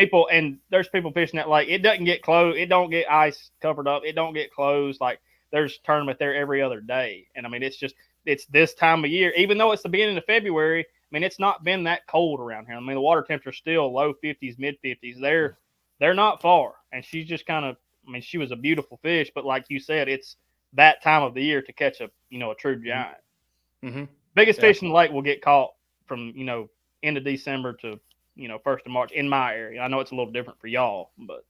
there's people fishing that lake. It doesn't get closed. It don't get ice covered up. It don't get closed. Like there's tournament there every other day. And I mean, it's this time of year, even though it's the beginning of February. I mean, it's not been that cold around here. I mean, the water temperature is still low 50s, mid 50s. They're not far. And she's just kind of, I mean, she was a beautiful fish, but like you said, it's that time of the year to catch a true giant. Mm-hmm. Biggest fish in the lake will get caught from, end of December to, 1st of March in my area. I know it's a little different for y'all, but.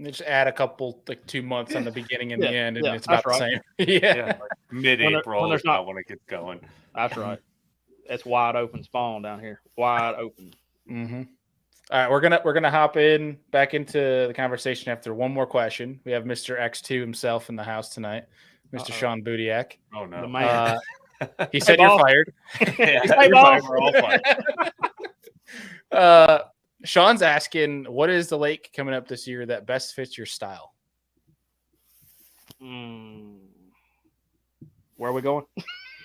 Just add a couple, like 2 months on the beginning and the end, and it's about the same. Like mid-April is not when it gets going. That's right. It's wide open spawn down here. Wide open. Mm-hmm. All right, we're gonna hop back into the conversation after one more question. We have Mr. X2 himself in the house tonight, Mr. Sean Budiak. Oh no, the man. He said you're fired. You're fired. We're all fired. Sean's asking, what is the lake coming up this year that best fits your style? Where are we going?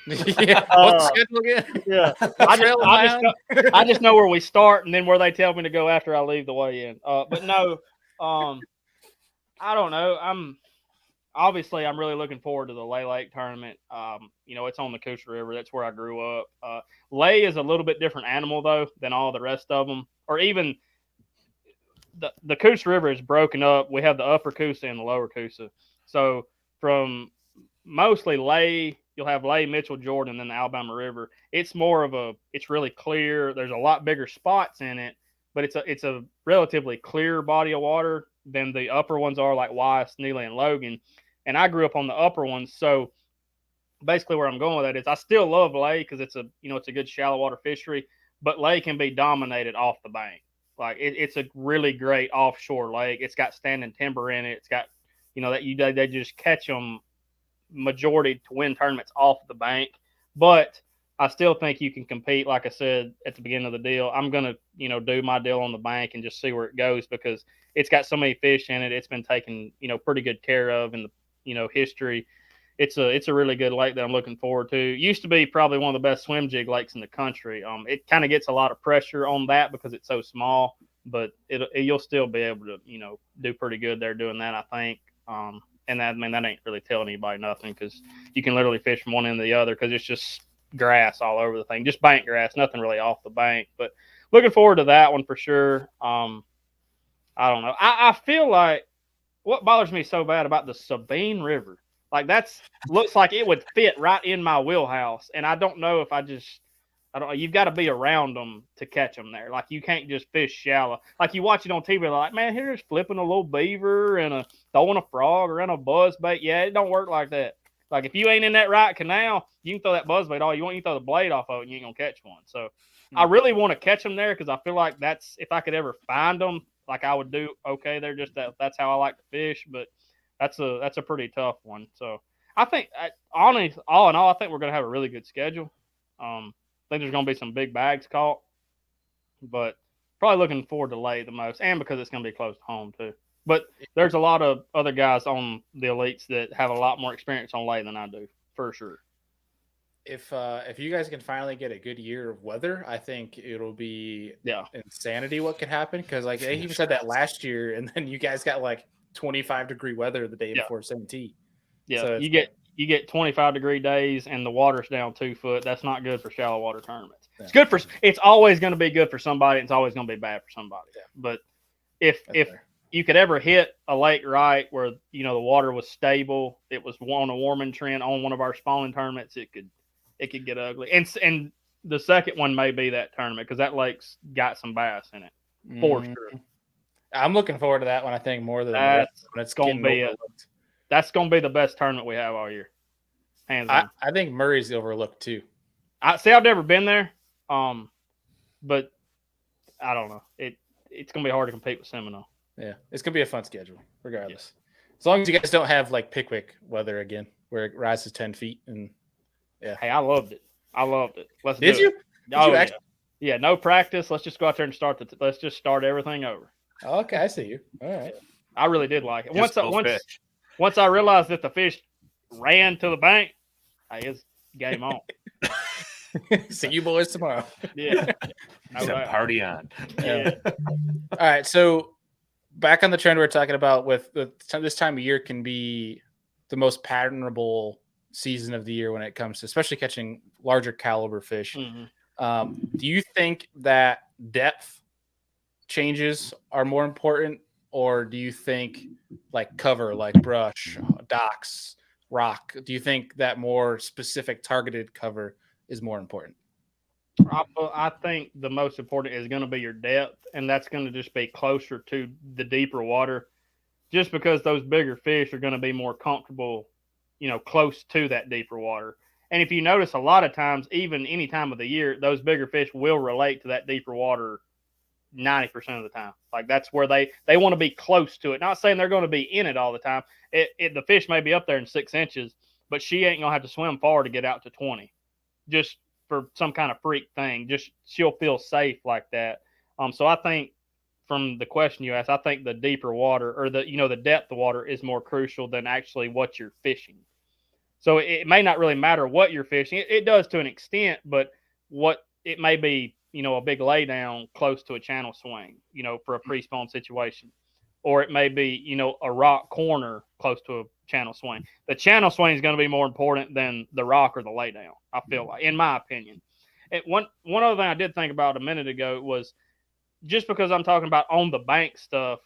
What's the schedule again? Yeah, I just know where we start and then where they tell me to go after I leave the weigh in. But no, I don't know. I'm really looking forward to the Lay Lake tournament. It's on the Coosa River. That's where I grew up. Lay is a little bit different animal though than all the rest of them, or even the Coosa River is broken up. We have the upper Coosa and the lower Coosa. So from mostly Lay, you'll have Lay, Mitchell, Jordan, and then the Alabama River. It's it's really clear. There's a lot bigger spots in it, but it's a relatively clear body of water than the upper ones are, like Weiss, Neely, and Logan. And I grew up on the upper ones. So basically where I'm going with that is I still love Lay because it's a good shallow water fishery, but Lay can be dominated off the bank. Like it's a really great offshore lake. It's got standing timber in it. It's got, they just catch them majority to win tournaments off the bank. But I still think you can compete. Like I said at the beginning of the deal, I'm going to, do my deal on the bank and just see where it goes because it's got so many fish in it. It's been taken, pretty good care of in the, history. It's a really good lake that I'm looking forward to. Used to be probably one of the best swim jig lakes in the country. It kind of gets a lot of pressure on that because it's so small, but you'll still be able to, do pretty good there doing that, I think. And that ain't really telling anybody nothing because you can literally fish from one end to the other because it's just grass all over the thing, just bank grass, nothing really off the bank. But looking forward to that one for sure. I don't know. I feel like what bothers me so bad about the Sabine River, like looks like it would fit right in my wheelhouse, and I don't know if I don't know. You've got to be around them to catch them there. Like you can't just fish shallow. Like you watch it on TV, like, man, here's flipping a little beaver and throwing a frog around a buzz bait. Yeah, it don't work like that. Like if you ain't in that right canal, you can throw that buzz bait all you want. You throw the blade off of it, and you ain't gonna catch one. So I really want to catch them there because I feel like that's if I could ever find them, like I would do okay. They're just that's how I like to fish, but that's a pretty tough one. So I think, all in all, I think we're gonna have a really good schedule. I think there's gonna be some big bags caught, but probably looking forward to late the most, and because it's gonna be close to home too. But there's a lot of other guys on the elites that have a lot more experience on lay than I do, for sure. If you guys can finally get a good year of weather, I think it'll be insanity what could happen. Because like they even said that last year, and then you guys got like 25-degree weather the day before 17. Yeah, so you get 25-degree days and the water's down 2 foot. That's not good for shallow water tournaments. Yeah. It's good for. It's always going to be good for somebody. It's always going to be bad for somebody. Yeah. But if you could ever hit a lake right where the water was stable, it was on a warming trend on one of our spawning tournaments, it could get ugly. And the second one may be that tournament because that lake's got some bass in it for sure. I'm looking forward to that one. I think more than the rest. It's going to be that's going to be the best tournament we have all year. Hands down. I think Murray's overlooked too. I've never been there, but I don't know. It's going to be hard to compete with Seminole. Yeah, it's going to be a fun schedule regardless. Yeah. As long as you guys don't have like Pickwick weather again, where it rises 10 feet and. Yeah. Hey, I loved it. Let's Did do you? it. Did you yeah, no practice. Let's just go out there and let's just start everything over. Okay, I see you. All right. I really did like it. Once I realized that the fish ran to the bank, it's game on. See you boys tomorrow. Yeah. Party on. Yeah. All right, so back on the trend we were talking about with this time of year can be the most patternable season of the year when it comes to especially catching larger caliber fish. Mm-hmm. Do you think that depth changes are more important, or do you think like cover, like brush, docks, rock, do you think that more specific targeted cover is more important? I think the most important is going to be your depth, and that's going to just be closer to the deeper water just because those bigger fish are going to be more comfortable close to that deeper water. And if you notice, a lot of times, even any time of the year, those bigger fish will relate to that deeper water 90% of the time. Like that's where they want to be close to it. Not saying they're going to be in it all the time. The fish may be up there in 6 inches, but she ain't going to have to swim far to get out to 20 just for some kind of freak thing. Just she'll feel safe like that. So I think from the question you asked, I think the deeper water or the depth of water is more crucial than actually what you're fishing. So it may not really matter what you're fishing. It does to an extent, but what it may be, a big lay down close to a channel swing, for a pre-spawn situation. Or it may be, a rock corner close to a channel swing. The channel swing is going to be more important than the rock or the lay down, I feel like, in my opinion. One other thing I did think about a minute ago was just because I'm talking about on the bank stuff,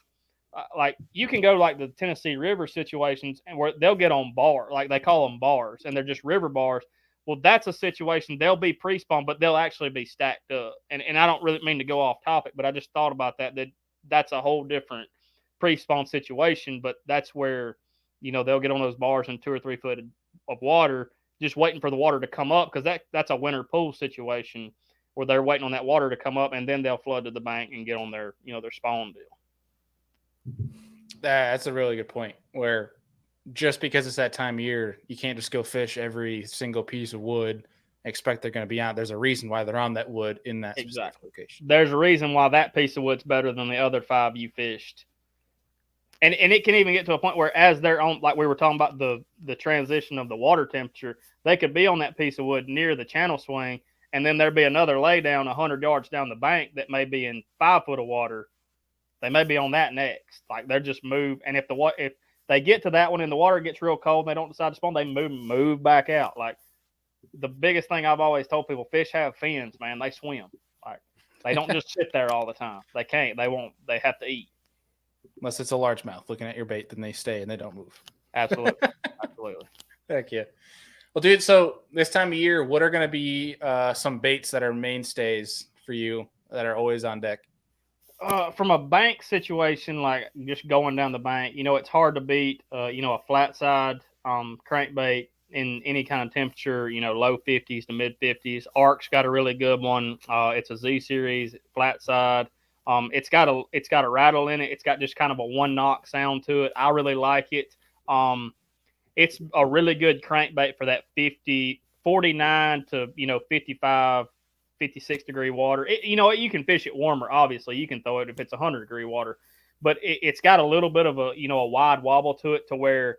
like you can go like the Tennessee River situations and where they'll get on bar, like they call them bars, and they're just river bars. Well, that's a situation. They'll be pre-spawn, but they'll actually be stacked up. And I don't really mean to go off topic, but I just thought about that's a whole different pre-spawn situation. But that's where, they'll get on those bars in 2 or 3 foot of water, just waiting for the water to come up because that's a winter pool situation where they're waiting on that water to come up, and then they'll flood to the bank and get on their spawn deal. That's a really good point, where just because it's that time of year, you can't just go fish every single piece of wood, expect they're going to be on. There's a reason why they're on that wood in that specific location. There's a reason why that piece of wood's better than the other 5 you fished. And it can even get to a point where as they're on, like we were talking about the transition of the water temperature, they could be on that piece of wood near the channel swing, and then there'd be another lay down 100 yards down the bank that may be in 5 foot of water. They may be on that next. Like they're just move, and if they get to that one and the water gets real cold and they don't decide to spawn, they move back out. Like the biggest thing I've always told people, fish have fins, man. They swim. Like they don't just sit there all the time. They can't. They won't. They have to eat. Unless it's a largemouth looking at your bait, then they stay and they don't move. Absolutely. Absolutely. Heck yeah. Well, dude, so this time of year, what are going to be some baits that are mainstays for you that are always on deck? From a bank situation, like just going down the bank, it's hard to beat, a flat side crankbait in any kind of temperature, low 50s to mid 50s. Arc's got a really good one. It's a Z series flat side. It's got a rattle in it. It's got just kind of a one knock sound to it. I really like it. It's a really good crankbait for that 49 to 55, 56 degree water. You can fish it warmer. Obviously, you can throw it if it's 100-degree water, but it's got a little bit of a wide wobble to it to where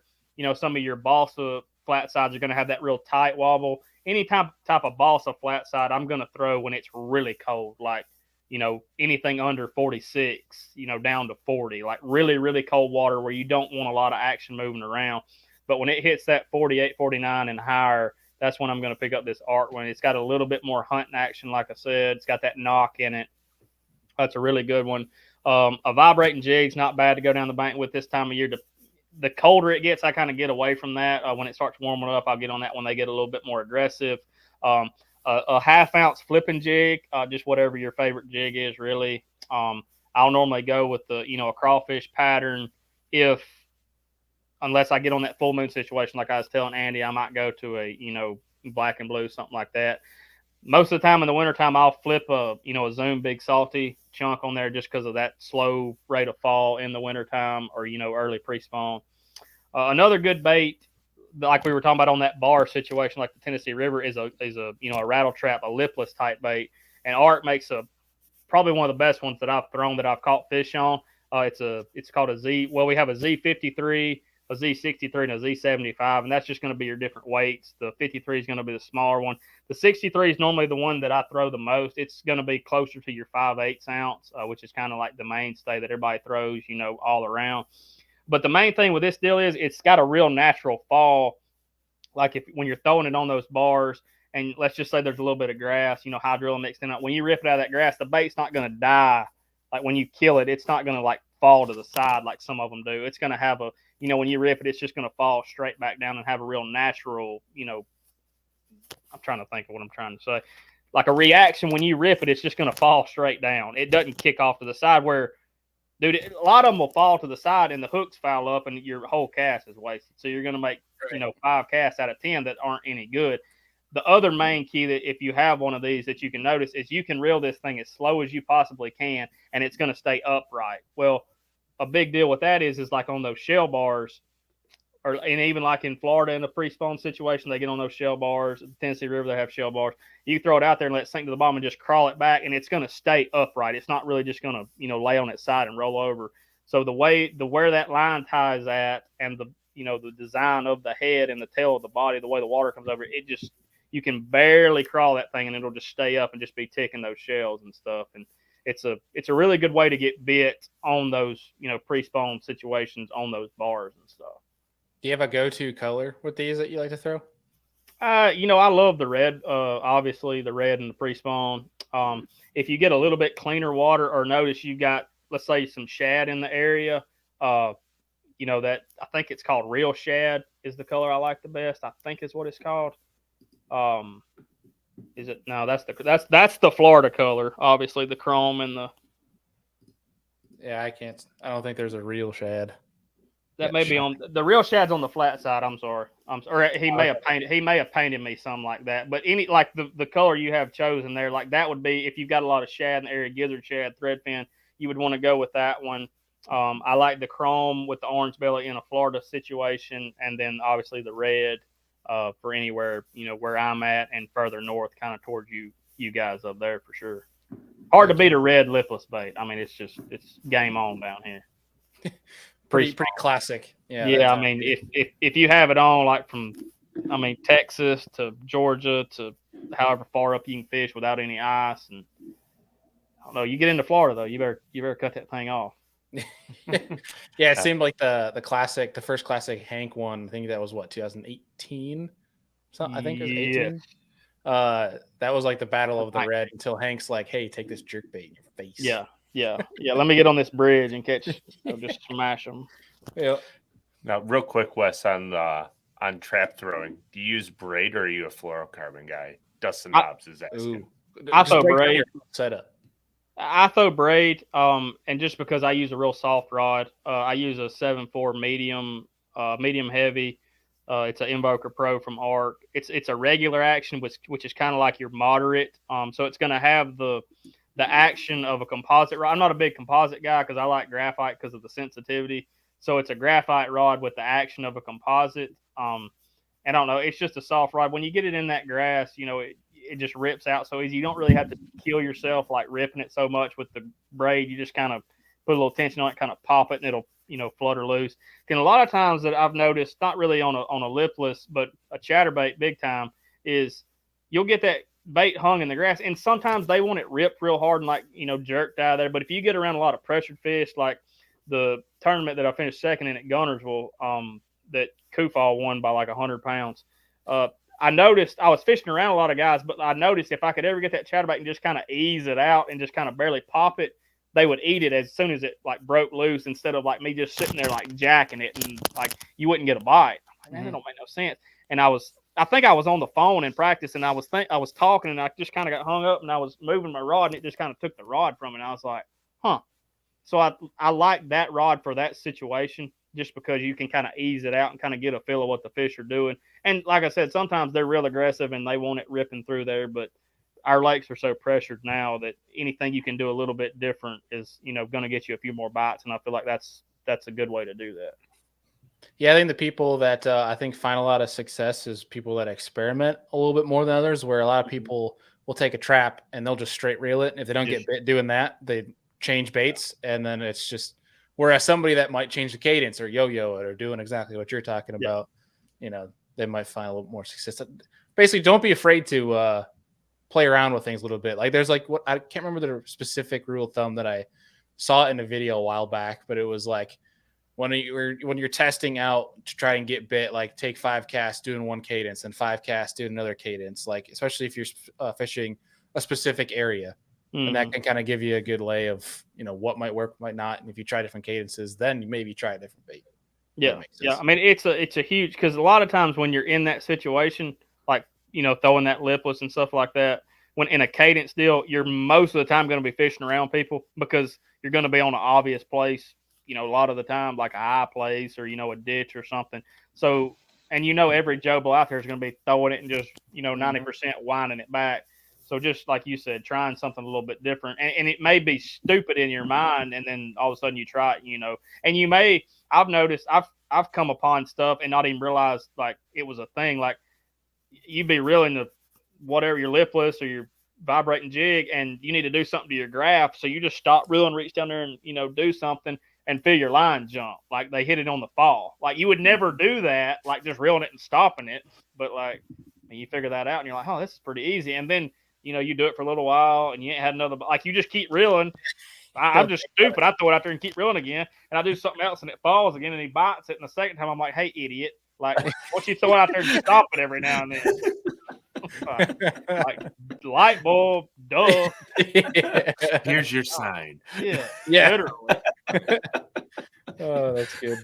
some of your balsa flat sides are going to have that real tight wobble. Any type of balsa flat side, I'm going to throw when it's really cold, like anything under 46, down to 40, like really, really cold water where you don't want a lot of action moving around. But when it hits that 48, 49 and higher, that's when I'm going to pick up this Arc one. It's got a little bit more hunting action, like I said. It's got that knock in it. That's a really good one. A vibrating jig's not bad to go down the bank with this time of year. The colder it gets, I kind of get away from that. When it starts warming up, I'll get on that when they get a little bit more aggressive. A half-ounce flipping jig, just whatever your favorite jig is, really. I'll normally go with a crawfish pattern unless I get on that full moon situation, like I was telling Andy, I might go to a, black and blue, something like that. Most of the time in the wintertime, I'll flip a Zoom Big Salty chunk on there just because of that slow rate of fall in the wintertime or, early pre-spawn. Another good bait, like we were talking about on that bar situation, like the Tennessee River, is a rattle trap, a lipless type bait. And Arc makes probably one of the best ones that I've thrown that I've caught fish on. It's called a Z. Well, we have a Z53, a Z63, and a Z75, and that's just going to be your different weights. The 53 is going to be the smaller one. The 63 is normally the one that I throw the most. It's going to be closer to your 5/8 ounce, which is kind of like the mainstay that everybody throws, all around. But the main thing with this deal is it's got a real natural fall. Like when you're throwing it on those bars, and let's just say there's a little bit of grass, hydrilla mixed in it. When you rip it out of that grass, the bait's not going to die. Like when you kill it, it's not going to like fall to the side like some of them do. It's going to have when you rip it, it's just going to fall straight back down and have a real natural, I'm trying to think of what I'm trying to say. Like a reaction when you rip it, it's just going to fall straight down. It doesn't kick off to the side where, dude, a lot of them will fall to the side and the hooks foul up and your whole cast is wasted. So you're going to make, 5 casts out of 10 that aren't any good. The other main key that if you have one of these that you can notice is you can reel this thing as slow as you possibly can and it's going to stay upright. Well, a big deal with that is like on those shell bars, and even like in Florida in the pre-spawn situation, they get on those shell bars. The Tennessee River, they have shell bars. You throw it out there and let it sink to the bottom and just crawl it back, and it's going to stay upright. It's not really just going to lay on its side and roll over. So where that line ties at, and the design of the head and the tail of the body, the way the water comes over, it just, you can barely crawl that thing and it'll just stay up and just be ticking those shells and stuff. And it's a really good way to get bit on those, pre-spawn situations on those bars and stuff. Do you have a go-to color with these that you like to throw? I love the red, obviously the red and the pre-spawn. If you get a little bit cleaner water or notice you got, let's say, some shad in the area, that I think it's called real shad is the color I like the best. I think is what it's called. Is it? No, that's the Florida color. Obviously, the chrome and the. Yeah, I don't think there's a real shad. That may be on the real shad's on the flat side. I'm sorry. Or he may have painted me something like that. But any like the color you have chosen there, like that would be if you've got a lot of shad in the area, gizzard shad, threadfin, you would want to go with that one. I like the chrome with the orange belly in a Florida situation, and then obviously the red for anywhere where I'm at and further north, kind of towards you guys up there for sure. Hard to beat a red lipless bait. I mean, it's game on down here. pretty classic. Yeah. I mean, if you have it on like from, I mean, Texas to Georgia to however far up you can fish without any ice, and I don't know, you get into Florida though, you better cut that thing off. Yeah, it seemed like the first classic Hank one. I think that was what 2018. So I think it was 18. That was like the battle of the red until Hank's like, "Hey, take this jerk bait in your face." Yeah. Let me get on this bridge and catch. Just smash them. Yeah. Now, real quick, Wes, on trap throwing, do you use braid or are you a fluorocarbon guy? Dustin Hobbs is asking. I throw braid. Setup. I throw braid, and just because I use a real soft rod, I use a 7.4 medium heavy. It's an Invoker Pro from Arc. It's a regular action, which is kind of like your moderate. So it's going to have the action of a composite rod. I'm not a big composite guy because I like graphite because of the sensitivity. So it's a graphite rod with the action of a composite. And I don't know, it's just a soft rod. When you get it in that grass, it just rips out so easy. You don't really have to kill yourself like ripping it so much with the braid. You just kind of put a little tension on it, kind of pop it, and it'll flutter loose. And a lot of times that I've noticed, not really on a lipless, but a chatterbait big time, is you'll get that bait hung in the grass, and sometimes they want it ripped real hard and like jerked out of there. But if you get around a lot of pressured fish, like the tournament that I finished second in at Gunnersville, that Kufal won by like 100 pounds. I noticed I was fishing around a lot of guys, but I noticed if I could ever get that chatterbait and just kind of ease it out and just kind of barely pop it, they would eat it as soon as it like broke loose, instead of like me just sitting there like jacking it and like you wouldn't get a bite. I'm like, man, that don't make no sense. And I think I was on the phone in practice, and I was talking, and I just kind of got hung up, and I was moving my rod, and it just kind of took the rod from it. And I was like, huh. So I like that rod for that situation, just because you can kind of ease it out and kind of get a feel of what the fish are doing. And like I said, sometimes they're real aggressive and they want it ripping through there, but our lakes are so pressured now that anything you can do a little bit different is, going to get you a few more bites. And I feel like that's a good way to do that. Yeah, I think the people that I think find a lot of success is people that experiment a little bit more than others, where a lot of people will take a trap and they'll just straight reel it. And if they don't get bit doing that, they change baits, and then it's just, whereas somebody that might change the cadence or yo-yo it or doing exactly what you're talking about, they might find a little more success. Basically, don't be afraid to play around with things a little bit. Like there's like, what I can't remember the specific rule of thumb that I saw in a video a while back, but it was like when you're testing out to try and get bit, like take 5 casts doing one cadence and 5 casts doing another cadence, like especially if you're fishing a specific area. And that can kind of give you a good lay of, what might work, might not. And if you try different cadences, then you maybe try a different bait. Yeah. I mean, it's a huge, because a lot of times when you're in that situation, like, throwing that lipless and stuff like that, when in a cadence deal, you're most of the time going to be fishing around people because you're going to be on an obvious place, a lot of the time, like a high place or, a ditch or something. So, and every Joe Blow out there is going to be throwing it and just, 90% winding it back. So just like you said, trying something a little bit different, and it may be stupid in your mind, and then all of a sudden you try it, and you may. I've noticed I've come upon stuff and not even realized like it was a thing. Like you'd be reeling the whatever your lipless or your vibrating jig, and you need to do something to your graph, so you just stop reeling, reach down there, and do something, and feel your line jump like they hit it on the fall. Like you would never do that, like just reeling it and stopping it, but like you figure that out, and you're like, oh, this is pretty easy, and then. You do it for a little while and you ain't had another, like you just keep reeling. I'm just stupid. I throw it out there and keep reeling again. And I do something else and it falls again and he bites it. And the second time I'm like, hey, idiot. Like, what you throwing out there and stop it every now and then? like light bulb, duh. Here's your sign. Yeah. Literally. Oh, that's good.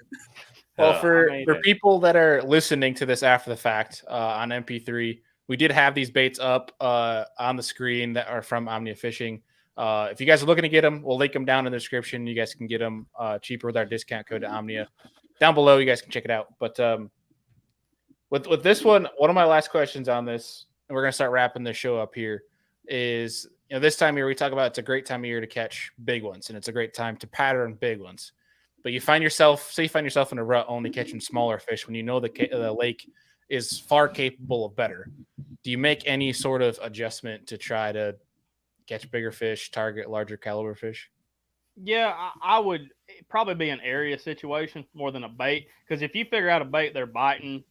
Well, for people that are listening to this after the fact on MP3, we did have these baits up on the screen that are from Omnia Fishing. If you guys are looking to get them, we'll link them down in the description. You guys can get them cheaper with our discount code Omnia. Down below, you guys can check it out. But with this one of my last questions on this, and we're going to start wrapping the show up here, is this time of year we talk about it's a great time of year to catch big ones, and it's a great time to pattern big ones. But you find yourself in a rut only catching smaller fish when the lake is far capable of better. Do you make any sort of adjustment to try to catch bigger fish, target larger caliber fish? Yeah, I would probably be an area situation more than a bait, because if you figure out a bait they're biting,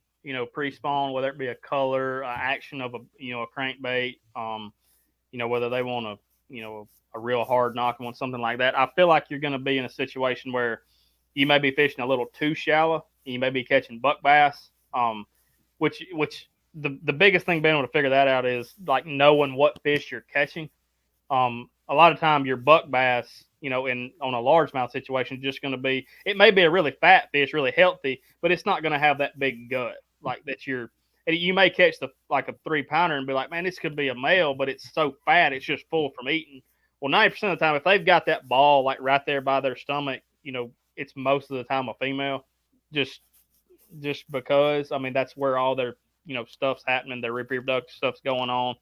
pre-spawn, whether it be a color, action of a crankbait, whether they want a real hard knock one, something like that. I feel like you're going to be in a situation where you may be fishing a little too shallow. You may be catching buck bass, which the biggest thing being able to figure that out is like knowing what fish you're catching. A lot of time your buck bass, on a largemouth situation, just going to be, it may be a really fat fish, really healthy, but it's not going to have that big gut like that. You may catch like a 3-pounder and be like, man, this could be a male, but it's so fat, it's just full from eating. Well, 90% of the time, if they've got that ball like right there by their stomach, it's most of the time a female, just because, I mean, that's where all their, stuff's happening, their reproductive stuff's going on,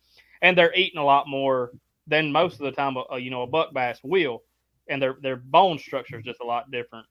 and they're eating a lot more than most of the time a buck bass will, and their bone structure is just a lot different.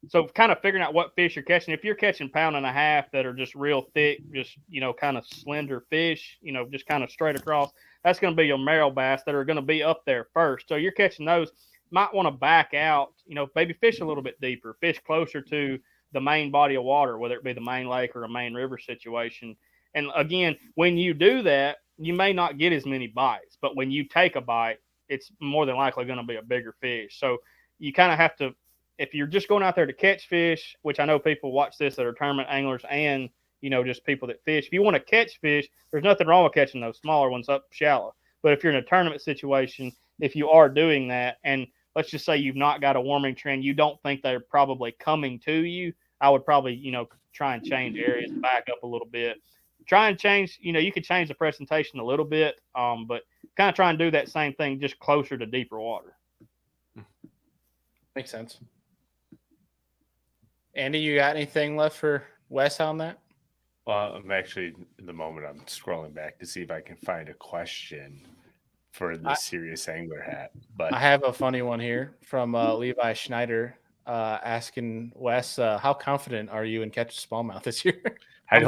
So kind of figuring out what fish you're catching. If you're catching 1.5 pounds that are just real thick, just kind of slender fish, just kind of straight across, that's going to be your marrow bass that are going to be up there first. So you're catching those. Might want to back out, maybe fish a little bit deeper, fish closer to the main body of water, whether it be the main lake or a main river situation. And again, when you do that, you may not get as many bites, but when you take a bite, it's more than likely going to be a bigger fish. So you kind of have to, if you're just going out there to catch fish, which I know people watch this that are tournament anglers and, just people that fish. If you want to catch fish, there's nothing wrong with catching those smaller ones up shallow. But if you're in a tournament situation, if you are doing that, and let's just say you've not got a warming trend, you don't think they're probably coming to you, I would probably, try and change areas, back up a little bit. Try and change, you could change the presentation a little bit, but kind of try and do that same thing just closer to deeper water. Makes sense. Andy, you got anything left for Wes on that? Well, I'm actually, in the moment, I'm scrolling back to see if I can find a question for the Serious Angler hat. But I have a funny one here from Levi Schneider asking Wes, how confident are you in catching smallmouth this year? I'm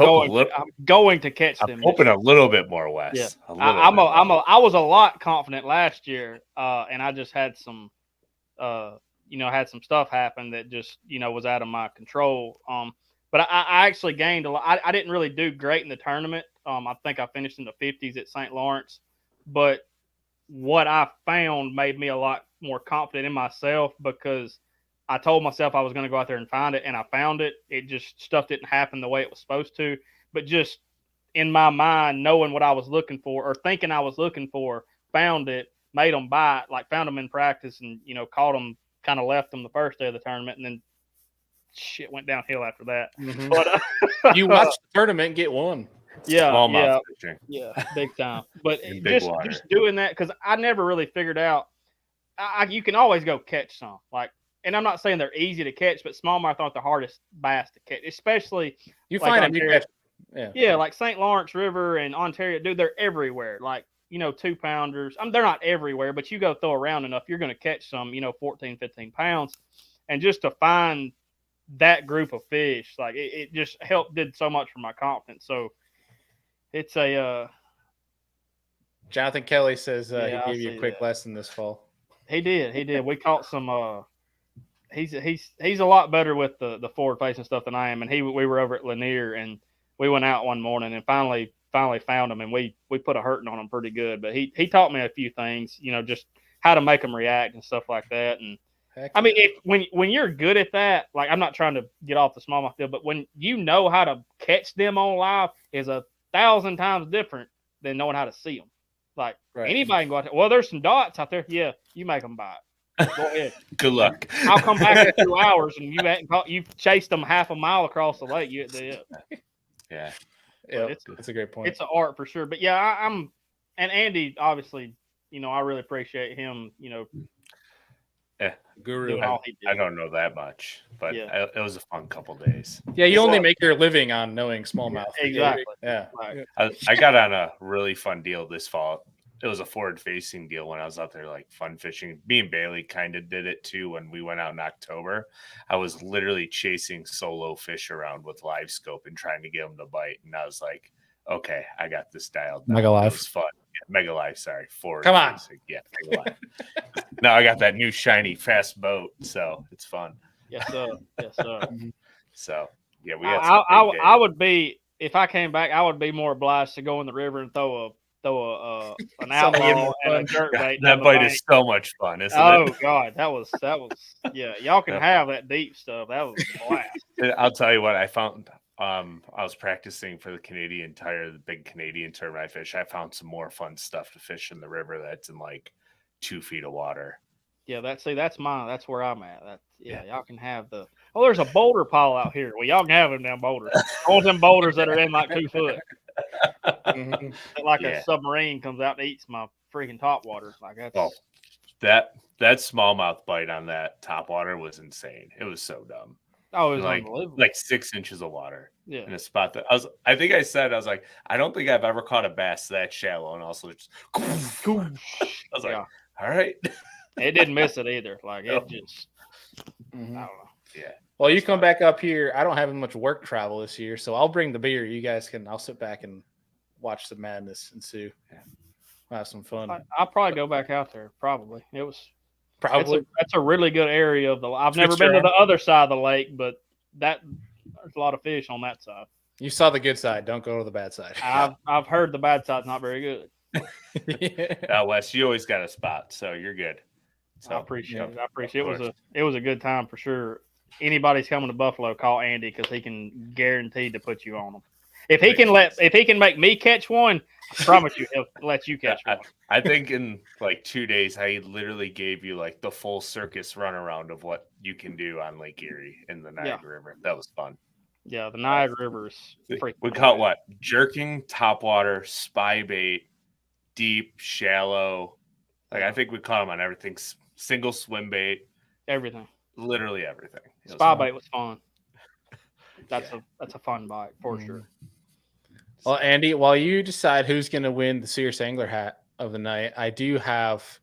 going to catch them. I'm hoping a little bit more, Wes. Yeah. I was a lot confident last year, and I just had some, had some stuff happen that just, was out of my control. But I actually gained a lot. I didn't really do great in the tournament. I think I finished in the 50s at St. Lawrence. But what I found made me a lot more confident in myself, because I told myself I was going to go out there and find it, and I found it. It just, stuff didn't happen the way it was supposed to. But just in my mind, knowing what I was looking for, or thinking I was looking for, found it, made them bite, like found them in practice, and, caught them, kind of left them the first day of the tournament, and then shit went downhill after that. Mm-hmm. But you watched the tournament get one. Yeah, big time. But just doing that, because I never really figured out. You can always go catch some, like, and I'm not saying they're easy to catch, but smallmouth aren't the hardest bass to catch, especially you like find them. You catch. Yeah, like St. Lawrence River and Ontario, dude, they're everywhere. Like, 2-pounders. They're not everywhere, but you go throw around enough, you're going to catch some, 14, 15 pounds. And just to find that group of fish, like it just did so much for my confidence. So it's a Jonathan Kelly says he gave you a quick lesson this fall. He did. We caught some he's a lot better with the forward facing stuff than I am, and we were over at Lanier, and we went out one morning and finally found him, and we put a hurting on him pretty good. But he taught me a few things, just how to make them react and stuff like that. And I mean, when you're good at that, like, I'm not trying to get off the smallmouth deal, but when you know how to catch them on live is 1,000 times different than knowing how to see them. Like, anybody can go out there. Well, there's some dots out there. Yeah, you make them bite. Go ahead. Good luck. I'll come back in 2 hours, and you've chased them half a mile across the lake. Yeah. That's a great point. It's an art for sure. But yeah, I'm, and Andy, obviously, I really appreciate him, Yeah, guru. I don't know that much, but it was a fun couple days. Yeah, you only make your living on knowing smallmouth. Exactly. Yeah. Right. I got on a really fun deal this fall. It was a forward-facing deal when I was out there, like, fun fishing. Me and Bailey kind of did it too when we went out in October. I was literally chasing solo fish around with live scope and trying to get them to bite, and I was like, okay, I got this dialed down. Mega live. It was fun. Mega Life. Sorry, forward. Come on. facing. Yeah, Mega Life. Now I got that new shiny fast boat, so it's fun. Yes, sir. Yes, sir. So yeah, we had some big days. I would be, if I came back, I would be more obliged to go in the river and throw an outlaw and a jerk bait. That bite is so much fun, isn't Oh it? God, that was yeah. Y'all can have that deep stuff. That was a blast. I'll tell you what I found. I was practicing for the Canadian Tire, the big Canadian tournament I fish. I found some more fun stuff to fish in the river that's in like 2 feet of water. Yeah, that's mine. That's where I'm at. Y'all can have the. Oh, there's a boulder pile out here. Well, y'all can have them damn boulders. I want them boulders that are in like 2 foot. Like a submarine comes out and eats my freaking top water. Like that's. Oh, that smallmouth bite on that top water was insane. It was so dumb. Oh, it was like unbelievable. like 6 inches of water. Yeah. In a spot that I think I said, I was like, I don't think I've ever caught a bass that shallow, and also just I was like, all right. It didn't miss it either. Like it just I don't know. Yeah. Well, you come back up here. I don't have much work travel this year, so I'll bring the beer. You guys I'll sit back and watch the madness ensue. Yeah. We'll have some fun. I'll probably go back out there. Probably. It was probably that's a really good area of the. I've never been to the other side of the lake, but there's a lot of fish on that side. You saw the good side. Don't go to the bad side. I've heard the bad side's not very good. Yeah. Wes, you always got a spot, so you're good. So, I appreciate it. I appreciate it. It was a good time for sure. Anybody's coming to Buffalo, call Andy because he can guarantee to put you on them. If he can make me catch one, I promise you he'll let you catch one. I think in like 2 days, I literally gave you like the full circus runaround of what you can do on Lake Erie in the Niagara River. That was fun. Yeah, the Niagara River is freaking. We caught what? Jerking, topwater, spy bait, deep, shallow. Like I think we caught them on everything. Single swim bait. Everything. Literally everything. Spy bait was fun. That's a fun bite for sure. Well, Andy, while you decide who's going to win the Serious Angler hat of the night, I do have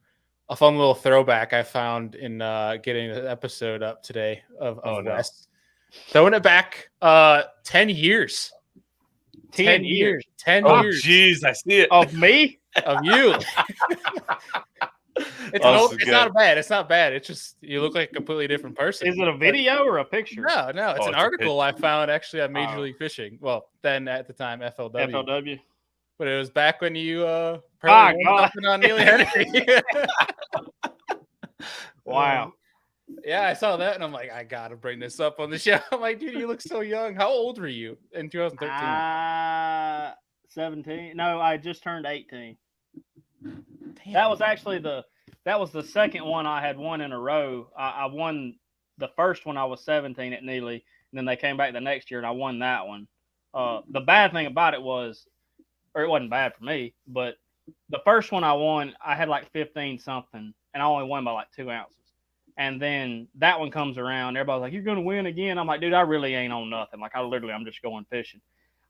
a fun little throwback I found in getting an episode up today of Wes. Throwing it back 10 years. 10 years. 10 years. Jeez, I see it. Of me? Of you. It's not bad. It's not bad. It's just you look like a completely different person. Is it a video or a picture? No. It's an article I found actually on Major League Fishing. Well, then at the time FLW. FLW. But it was back when you on Neely Henry. Wow. Yeah, I saw that and I'm like, I gotta bring this up on the show. I'm like, dude, you look so young. How old were you in 2013? 17. No, I just turned 18. Damn. That was actually the second one I had won in a row. I won the first one. I was 17 at Neely, and then they came back the next year and I won that one. The bad thing about it was, or it wasn't bad for me, but the first one I won, I had like 15 something, and I only won by like 2 ounces. And then that one comes around, everybody's like, "You're gonna win again." I'm like, "Dude, I really ain't on nothing. Like, I'm just going fishing."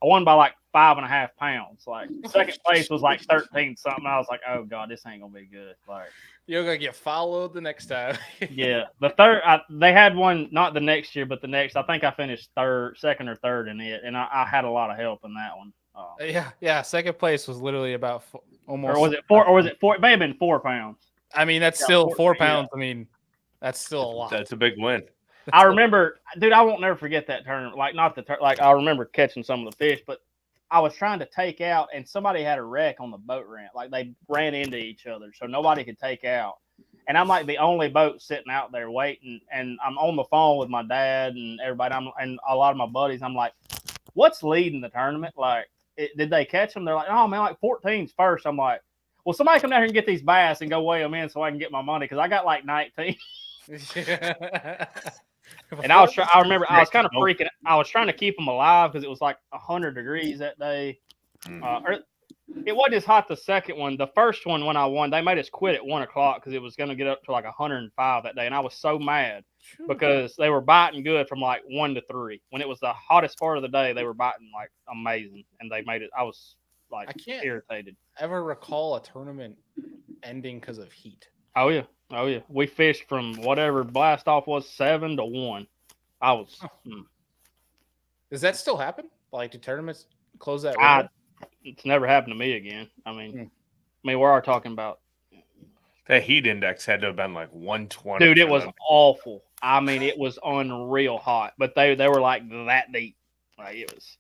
I won by like 5.5 pounds. Like second place was like 13 something. I was like, "Oh God, this ain't gonna be good." Like you're gonna get followed the next time. Yeah, the third they had one not the next year, but the next. I think I finished second or third in it, and I had a lot of help in that one. Yeah. Second place was literally about almost. Or was it 4? Or was it 4? It may have been 4 pounds. I mean, that's still 4 pounds. I mean, that's still a lot. That's a big win. I remember, dude, I won't never forget that tournament. Like, not the like I remember catching some of the fish, but I was trying to take out, and somebody had a wreck on the boat ramp. Like, they ran into each other, so nobody could take out. And I'm like the only boat sitting out there waiting, and I'm on the phone with my dad and everybody. And a lot of my buddies. I'm like, "What's leading the tournament? Like, did they catch them?" They're like, "Oh man, like 14's first." I'm like, "Well, somebody come down here and get these bass and go weigh them in so I can get my money because I got like 19." And I remember I was kind of freaking. I was trying to keep them alive because it was like 100 degrees that day. It wasn't as hot the second one. The first one when I won, they made us quit at 1 o'clock because it was going to get up to like 105 that day, and I was so mad because they were biting good from like 1 to 3. When it was the hottest part of the day, they were biting like amazing, and they made it. I was like irritated. Ever recall a tournament ending because of heat? Oh yeah. We fished from whatever blast off was 7 to 1. I was. Does that still happen? Like, do tournaments close that? It's never happened to me again. I mean, mean, we are talking about. That heat index had to have been like 120. Dude, it was awful. I mean, it was unreal hot. But they were like that deep. Like it was.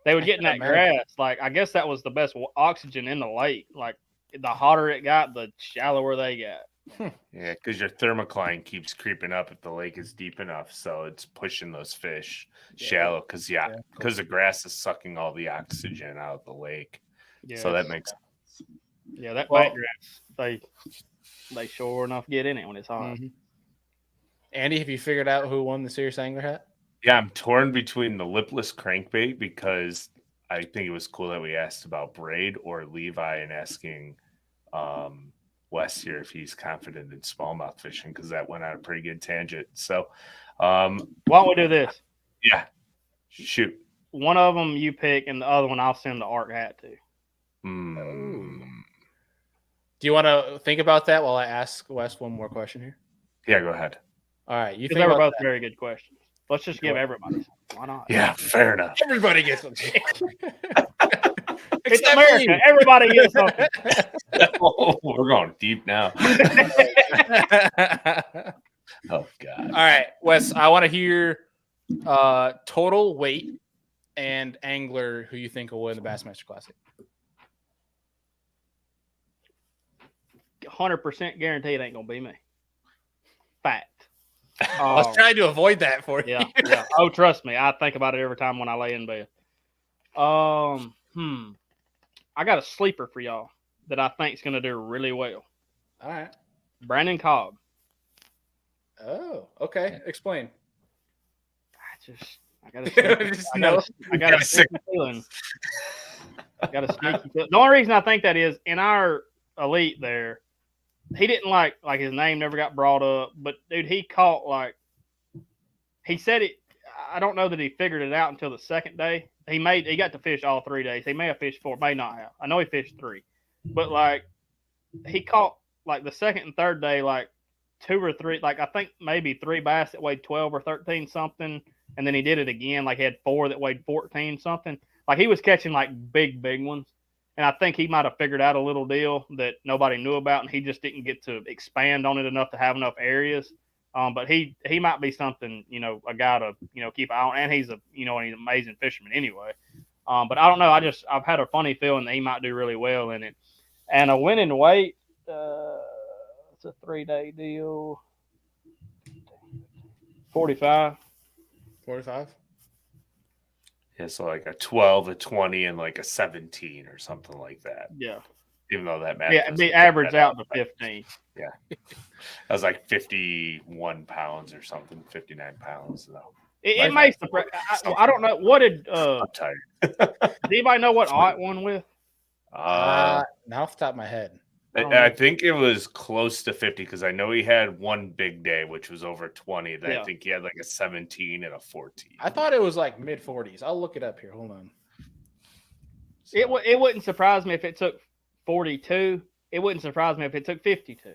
They would get in that grass. Like I guess that was the best oxygen in the lake. Like the hotter it got, the shallower they got. Yeah, because your thermocline keeps creeping up if the lake is deep enough, so it's pushing those fish shallow. Because the grass is sucking all the oxygen out of the lake. Yeah, so that makes sense. Yeah, that bank grass, they sure enough get in it when it's hot. Mm-hmm. Andy, have you figured out who won the Serious Angler hat? Yeah, I'm torn between the lipless crankbait because I think it was cool that we asked about braid, or Levi and asking Wes here if he's confident in smallmouth fishing, because that went on a pretty good tangent. So why don't we do this? Yeah. Shoot. One of them you pick, and the other one I'll send the ARC hat to. Do you want to think about that while I ask Wes one more question here? Yeah, go ahead. All right. You think they were both very good questions. Let's just give everybody some. Why not? Yeah, fair enough. Everybody gets one. It's America. Everybody gets something. Oh, we're going deep now. Oh, God. All right, Wes, I want to hear total weight and angler who you think will win the Bassmaster Classic. 100% guarantee it ain't going to be me. Fact. I was trying to avoid that for you. Yeah. Oh, trust me. I think about it every time when I lay in bed. I got a sleeper for y'all that I think is going to do really well. All right. Brandon Cobb. Oh, okay. Explain. I got a sneaky feeling. The only reason I think that is in our elite there, he didn't like his name never got brought up, but dude, he caught he said it. I don't know that he figured it out until the second day. He got to fish all 3 days. He may have fished 4, may not have. I know he fished 3, but he caught the second and third day 2 or 3, I think maybe 3 bass that weighed 12 or 13 something, and then he did it again. He had 4 that weighed 14 something. He was catching big ones. And I think he might have figured out a little deal that nobody knew about, and he just didn't get to expand on it enough to have enough areas. But he might be something, a guy to, keep an eye on. And he's he's an amazing fisherman anyway. But I don't know. I've had a funny feeling that he might do really well in it. And a winning weight, it's a 3-day deal. 45. 45? Yeah, so a 12, a 20, and a 17 or something like that. Yeah. Even though that math. Yeah, it'd be average out to 15. Yeah. That was 51 pounds or something, 59 pounds. Though. It makes the. I don't know. What did. I'm tired. Does anybody know what Ott won with? Not off the top of my head. I think it was close to 50 because I know he had one big day, which was over 20. Then I think he had a 17 and a 14. I thought it was mid 40s. I'll look it up here. Hold on. So. It wouldn't surprise me if it took 42. It wouldn't surprise me if it took 52.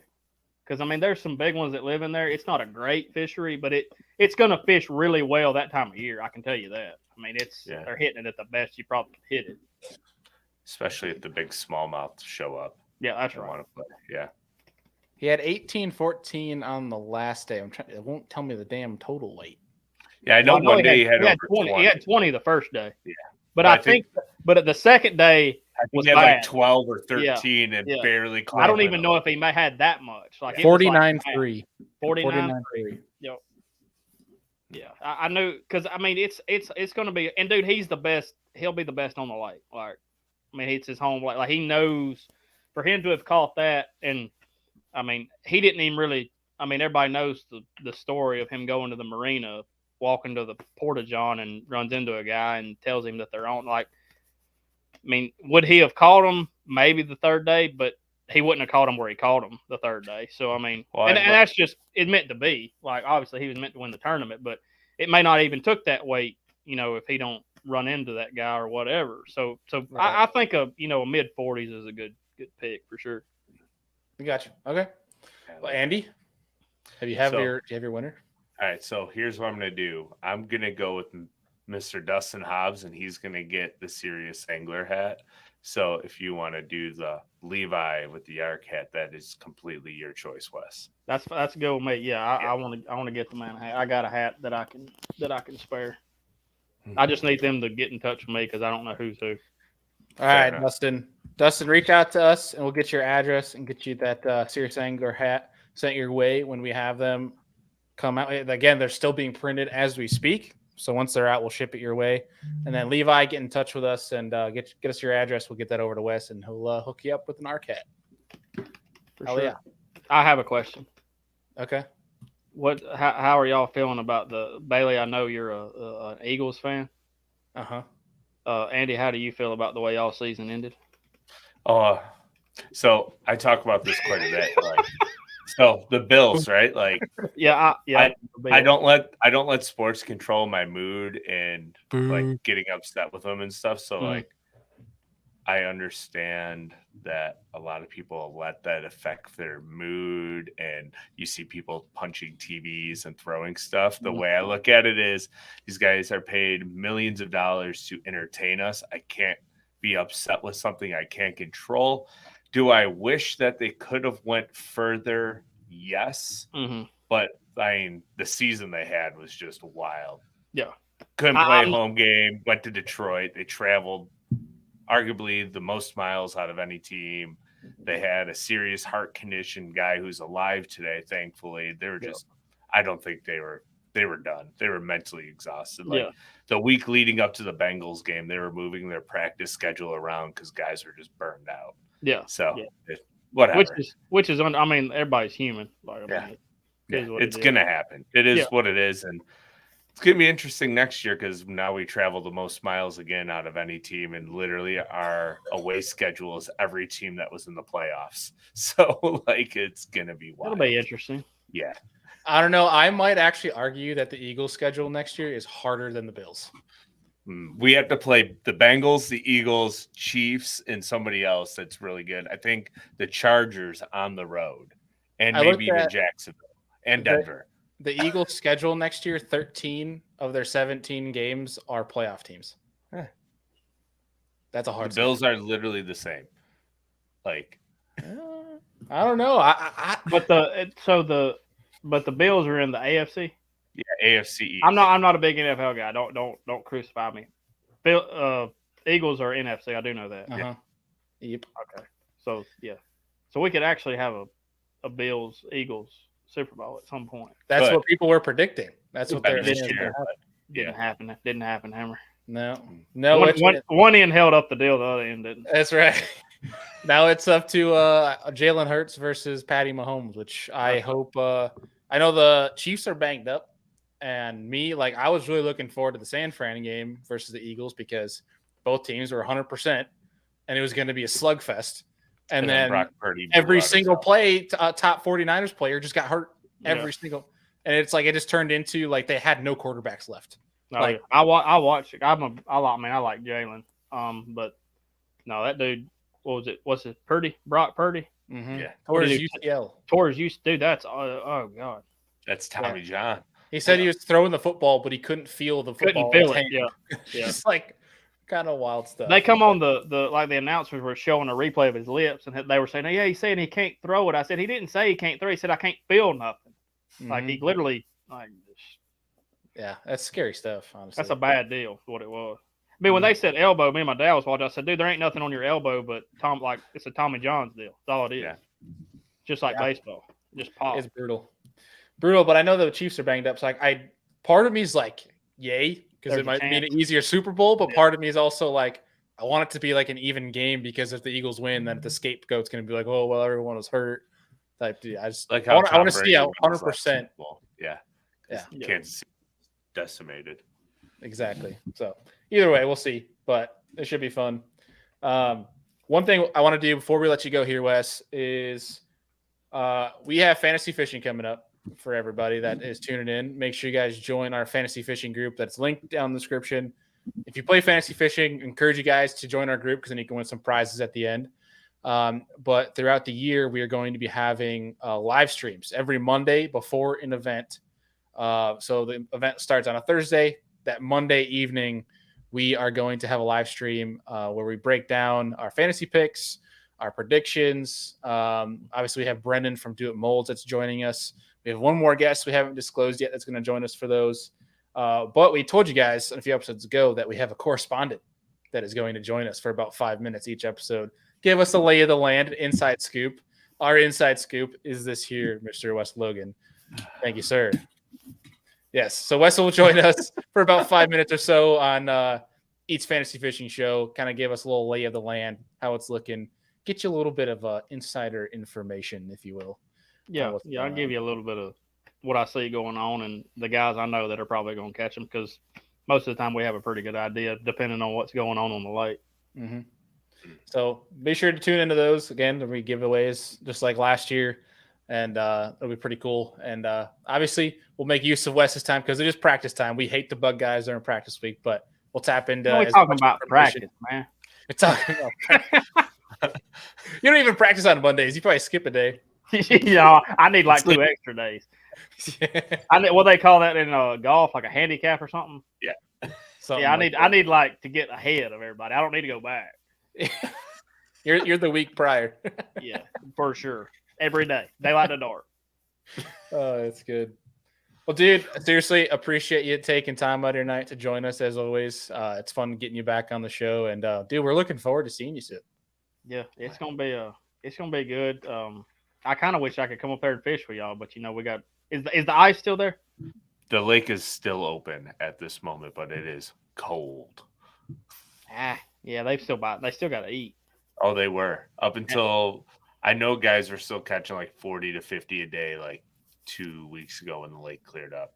Because, there's some big ones that live in there. It's not a great fishery, but it's going to fish really well that time of year. I can tell you that. They're hitting it at the best you probably could hit it. Especially if the big smallmouth show up. Yeah, that's right. Want to play. Yeah. He had 18-14 on the last day. It won't tell me the damn total weight. Yeah, I know one day he had over 20. He had 20 the first day. Yeah. But I think at the second day was he had bad. 12 or 13 and barely caught. I don't even know if he may had that much. 49.3. 49.3. Yep. Yeah, I knew because it's going to be, and dude, he's the best. He'll be the best on the lake. It's his home lake. He knows. For him to have caught that, and he didn't even really. Everybody knows the story of him going to the marina, walking to the porta-john, and runs into a guy and tells him that they're on. Would he have caught him maybe the third day? But he wouldn't have caught him where he caught him the third day. So and that's just it meant to be. Obviously he was meant to win the tournament, but it may not even took that weight. If he don't run into that guy or whatever. So right. I think a mid 40s is a good pick for sure. We got you. Okay. Well, Andy, do you have your winner? All right. So here's what I'm going to do. I'm going to go with Mr. Dustin Hobbs, and he's going to get the Serious Angler hat. So if you want to do the Levi with the arc hat, that is completely your choice, Wes. That's a good with me. Yeah, I want to get the man a hat. I got a hat that I can spare. I just need them to get in touch with me because I don't know who's who. All right, Dustin. Dustin, reach out to us and we'll get your address and get you that Serious Angler hat sent your way when we have them come out. Again, they're still being printed as we speak. So once they're out, we'll ship it your way. And then Levi, get in touch with us and get us your address. We'll get that over to Wes and he'll hook you up with an arc hat. Hell sure. Yeah. I have a question. Okay. How are y'all feeling about the Bailey? I know you're an Eagles fan. Uh-huh. Andy, how do you feel about the way y'all season ended? So I talk about this quite a bit. Like, so the Bills, right? Like, I don't let sports control my mood and like getting upset with them and stuff. So like, I understand that a lot of people let that affect their mood, and you see people punching TVs and throwing stuff. The way I look at it is, these guys are paid millions of dollars to entertain us. I can't be upset with something I can't control. Do I wish that they could have went further? Yes. But I mean, the season they had was just wild. Yeah. Couldn't play a home game, went to Detroit. They traveled arguably the most miles out of any team. They had a serious heart condition guy who's alive today, thankfully. They were just, I don't think they were done. They were mentally exhausted. Like the week leading up to the Bengals game, they were moving their practice schedule around because guys were just burned out. Yeah. So whatever. Which is I mean, everybody's human. It's gonna happen. It is what it is, and it's gonna be interesting next year because now we travel the most miles again out of any team, and literally our away schedule is every team that was in the playoffs. So like, it's gonna be wild. It'll be interesting. Yeah. I don't know. I might actually argue that the Eagles' schedule next year is harder than the Bills. We have to play the Bengals, the Eagles, Chiefs, and somebody else that's really good. I think the Chargers on the road, and maybe even Jacksonville and Denver. The Eagles' schedule next year, 13 of their 17 games are playoff teams. That's a hard. The Bills are literally the same. Like, I don't know. But the Bills are in the AFC. Yeah, AFC East. I'm not a big NFL guy. Don't crucify me. Eagles are NFC. I do know that. Uh-huh. Yep. Okay. So so we could actually have a Bills Eagles Super Bowl at some point. That's what people were predicting. That's what they're this year. Didn't happen. Didn't happen, Hammer. No. One end held up the deal, the other end didn't. That's right. Now it's up to Jalen Hurts versus Patty Mahomes, which I hope. I know the Chiefs are banged up, and I was really looking forward to the San Fran game versus the Eagles because both teams were 100%, and it was going to be a slugfest. And then every single play, top 49ers player just got hurt. Every single, and it's like it just turned into like they had no quarterbacks left. No, like I watch it. I like Jalen. But no, that dude. What was it? What's it? Brock Purdy. Mm-hmm. Yeah, towards UCL. Dude. That's oh god. That's Tommy John. He said he was throwing the football, but he couldn't feel the football. Couldn't feel it. Yeah. Just like kind of wild stuff. They come on the announcers were showing a replay of his lips, and they were saying, "Yeah, he's saying he can't throw it." I said, "He didn't say he can't throw. He said I can't feel nothing." Mm-hmm. Like he literally Yeah, that's scary stuff. Honestly, that's a bad deal. What it was. I mean, when they said elbow, me and my dad was watching. I said, "Dude, there ain't nothing on your elbow, but it's a Tommy John's deal. That's all it is. Yeah. Just like baseball, just pop." It's brutal. But I know the Chiefs are banged up. So part of me is like, yay, because it might mean an easier Super Bowl. But part of me is also like, I want it to be like an even game because if the Eagles win, then the scapegoat's going to be like, oh well, everyone was hurt. Like, dude, I just like I want to see 100%. Yeah. Kansas City decimated. Exactly. So either way, we'll see. But it should be fun. One thing I want to do before we let you go here, Wes, is we have fantasy fishing coming up for everybody that is tuning in. Make sure you guys join our fantasy fishing group that's linked down in the description. If you play fantasy fishing, encourage you guys to join our group because then you can win some prizes at the end. But throughout the year, we are going to be having live streams every Monday before an event. So the event starts on a Thursday. That Monday evening, we are going to have a live stream where we break down our fantasy picks, our predictions. Obviously, we have Brendan from Do It Molds that's joining us. We have one more guest we haven't disclosed yet that's going to join us for those. But we told you guys a few episodes ago that we have a correspondent that is going to join us for about 5 minutes each episode. Give us a lay of the land, inside scoop. Our inside scoop is this here, Mr. Wes Logan. Thank you, sir. Yes, so Wes will join us for about 5 minutes or so on each fantasy fishing show, kind of give us a little lay of the land, how it's looking, get you a little bit of insider information, if you will. Yeah, I'll give you a little bit of what I see going on and the guys I know that are probably going to catch them, because most of the time we have a pretty good idea depending on what's going on the lake. Mm-hmm. So be sure to tune into those. Again, there'll be giveaways just like last year, and it'll be pretty cool. And obviously, we'll make use of Wes's time because it is practice time. We hate to bug guys during practice week, but we'll tap into. We're talking about practice, man. We're talking about practice. You don't even practice on Mondays. You probably skip a day. I need like 2 extra days. I need, what they call that in golf, like a handicap or something. Yeah. I need like to get ahead of everybody. I don't need to go back. You're the week prior. Yeah, for sure. Every day, daylight to dark. Oh, that's good. Well, dude, seriously, appreciate you taking time out of your night to join us as always. It's fun getting you back on the show, and dude, we're looking forward to seeing you soon. Yeah, it's gonna be good. I kind of wish I could come up there and fish with y'all, but we got is the ice still there? The lake is still open at this moment, but it is cold. Yeah, they still got to eat. Oh, they were up until I know guys were still catching like 40 to 50 a day, like 2 weeks ago when the lake cleared up.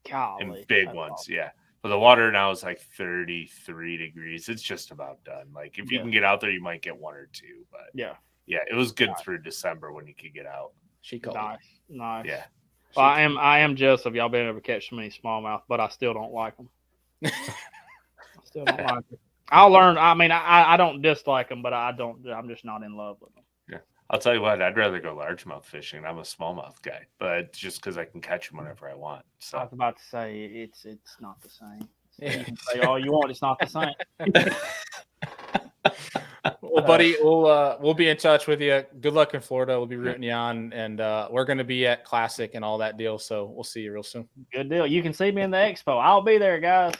Golly, and big ones, awesome. Yeah. But the water now is like 33 degrees. It's just about done. Like if you can get out there, you might get 1 or 2. But yeah, it was good through December when you could get out. She called. Nice. Yeah. Well, I am jealous of y'all being able to catch so many smallmouth, but I still don't like them. I still don't like them. I'll learn. I mean, I don't dislike them, but I'm just not in love with them. Yeah. I'll tell you what, I'd rather go largemouth fishing. I'm a smallmouth guy, but just because I can catch them whenever I want. So I was about to say it's not the same. You can say all you want, it's not the same. Well, buddy, we'll be in touch with you. Good luck in Florida. We'll be rooting you on, and we're going to be at Classic and all that deal. So we'll see you real soon. Good deal. You can see me in the expo. I'll be there, guys.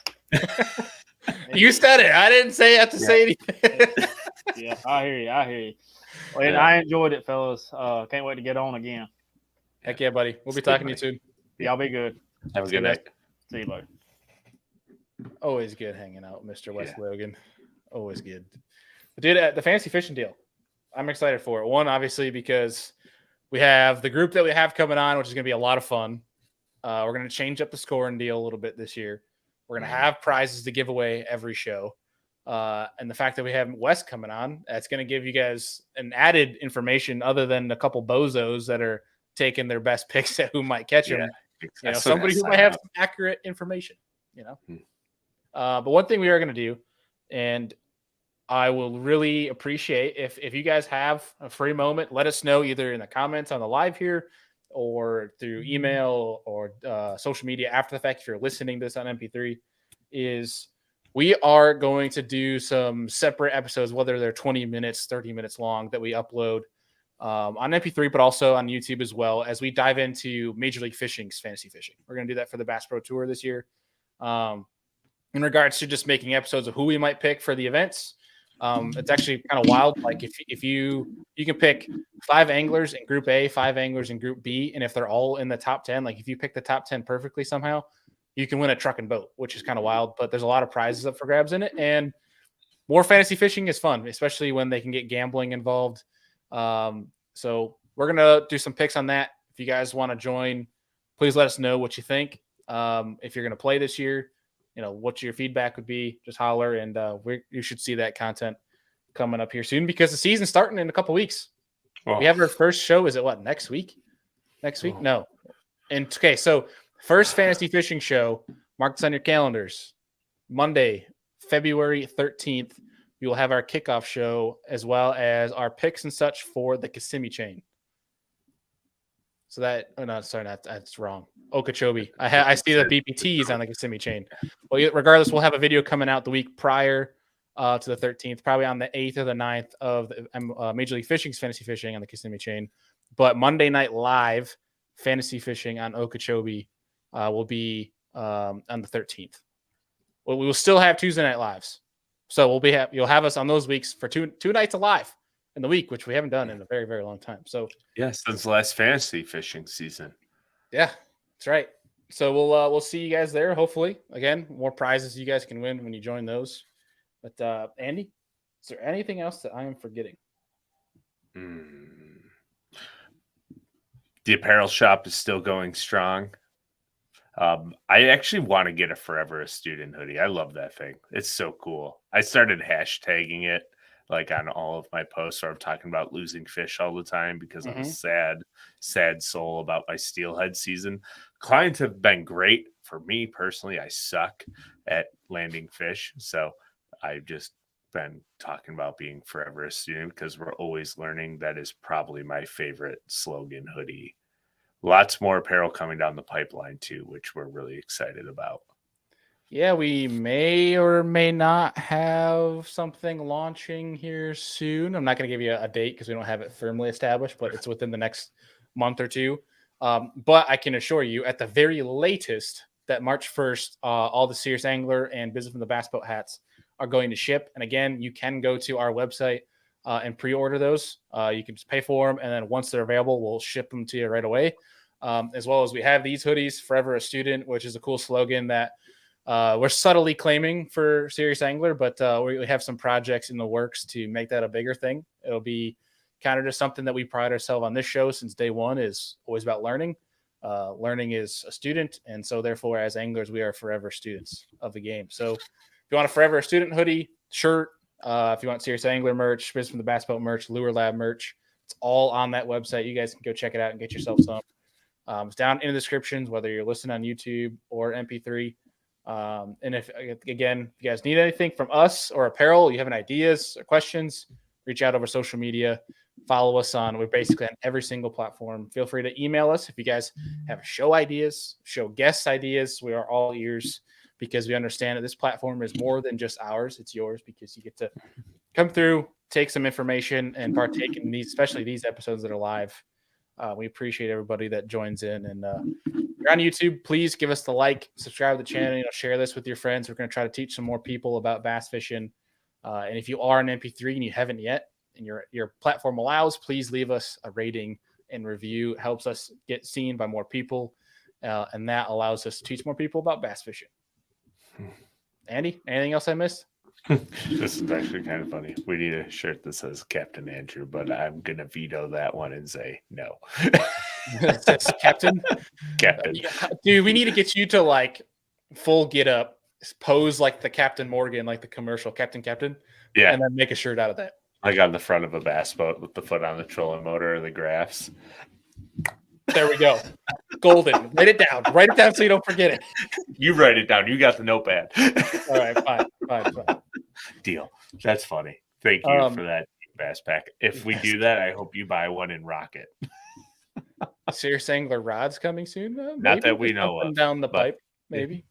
You said it. I didn't say I have to say anything. Yeah, I hear you. Well, and I enjoyed it, fellas. Can't wait to get on again. Heck yeah, buddy. We'll be talking to you soon. Y'all be good. Have a good night. See you later. Always good hanging out, Mr. Wes Logan. Always good. But dude, the fantasy fishing deal, I'm excited for it. One, obviously, because we have the group that we have coming on, which is going to be a lot of fun. We're going to change up the scoring deal a little bit this year. We're going to have prizes to give away every show. And the fact that we have Wes coming on, that's going to give you guys an added information other than a couple bozos that are taking their best picks at who might catch them. Somebody who might have some accurate information, But one thing we are going to do, and I will really appreciate if you guys have a free moment, let us know either in the comments on the live here or through email or social media after the fact if you're listening to this on MP3, is we are going to do some separate episodes, whether they're 20 minutes, 30 minutes long, that we upload on MP3, but also on YouTube as well, as we dive into Major League Fishing's fantasy fishing. We're going to do that for the Bass Pro Tour this year. In regards to just making episodes of who we might pick for the events, it's actually kind of wild. Like if you can pick 5 anglers in Group A, 5 anglers in Group B, and if they're all in the top 10, like if you pick the top 10 perfectly somehow, you can win a truck and boat, which is kind of wild. But there's a lot of prizes up for grabs in it, and more fantasy fishing is fun, especially when they can get gambling involved. So we're gonna do some picks on that. If you guys want to join, please let us know what you think. If you're gonna play this year, what your feedback would be, just holler, and you should see that content coming up here soon because the season's starting in a couple weeks. Oh. We have our first show. Is it what, next week? Next week? Oh. No. And okay, so first fantasy fishing show, mark this on your calendars. Monday, February 13th, we will have our kickoff show as well as our picks and such for the Kissimmee chain. So that's wrong. Okeechobee. I see the BPTs on the Kissimmee chain. Well, regardless, we'll have a video coming out the week prior to the 13th, probably on the 8th or the 9th of Major League Fishing's Fantasy Fishing on the Kissimmee chain. But Monday Night Live Fantasy Fishing on Okeechobee will be on the 13th. Well, we will still have Tuesday Night Lives. So you'll have us on those weeks for two nights alive in the week, which we haven't done in a very, very long time. So yes, since the last fantasy fishing season. Yeah, that's right. So we'll see you guys there. Hopefully, again, more prizes you guys can win when you join those. But Andy, is there anything else that I am forgetting? The apparel shop is still going strong. I actually want to get a Forever a Student hoodie. I love that thing. It's so cool. I started hashtagging it like on all of my posts where I'm talking about losing fish all the time because I'm a sad soul about my steelhead season. Clients have been great. For me personally, I suck at landing fish. So I've just been talking about being Forever a Student because we're always learning. That is probably my favorite slogan hoodie. Lots more apparel coming down the pipeline too, which we're really excited about. Yeah, we may or may not have something launching here soon. I'm not going to give you a date because we don't have it firmly established, but it's within the next month or two. But I can assure you at the very latest that March 1st, all the Serious Angler and Business from the Bass Boat hats are going to ship. And again, you can go to our website and pre-order those. You can just pay for them. And then once they're available, we'll ship them to you right away. As well as we have these hoodies, Forever a Student, which is a cool slogan that we're subtly claiming for Serious Angler, but we have some projects in the works to make that a bigger thing. It'll be kind of just something that we pride ourselves on this show since day one is always about learning. Learning is a student. And so therefore, as anglers, we are forever students of the game. So if you want a Forever a Student hoodie, shirt, if you want Serious Angler merch, Business from the Bass Boat merch, Lure Lab merch, it's all on that website. You guys can go check it out and get yourself some. It's down in the descriptions, whether you're listening on YouTube or MP3. And if you guys need anything from us or apparel, you have any ideas or questions, reach out over social media, follow us we're basically on every single platform. Feel free to email us if you guys have show ideas, show guest ideas. We are all ears because we understand that this platform is more than just ours. It's yours because you get to come through, take some information and partake in these, especially these episodes that are live. We appreciate everybody that joins in. And if you're on YouTube, please give us the like, subscribe to the channel, share this with your friends. We're going to try to teach some more people about bass fishing. And if you are an MP3 and you haven't yet, and your platform allows, please leave us a rating and review. It helps us get seen by more people. And that allows us to teach more people about bass fishing. Andy, anything else I missed? This is actually kind of funny. We need a shirt that says Captain Andrew, but I'm going to veto that one and say no. Captain? Captain. Dude, we need to get you to full get up, pose like the Captain Morgan, like the commercial Captain. Yeah. And then make a shirt out of that. Like on the front of a bass boat with the foot on the trolling motor or the graphs. There we go. Golden. Write it down so you don't forget it. You write it down. You got the notepad. All right, fine. Deal. That's funny. Thank you for that bass pack. If we do that, I hope you buy one and rock it. Serious Angler rods coming soon, though? Not that we know of. Down the pipe. Maybe.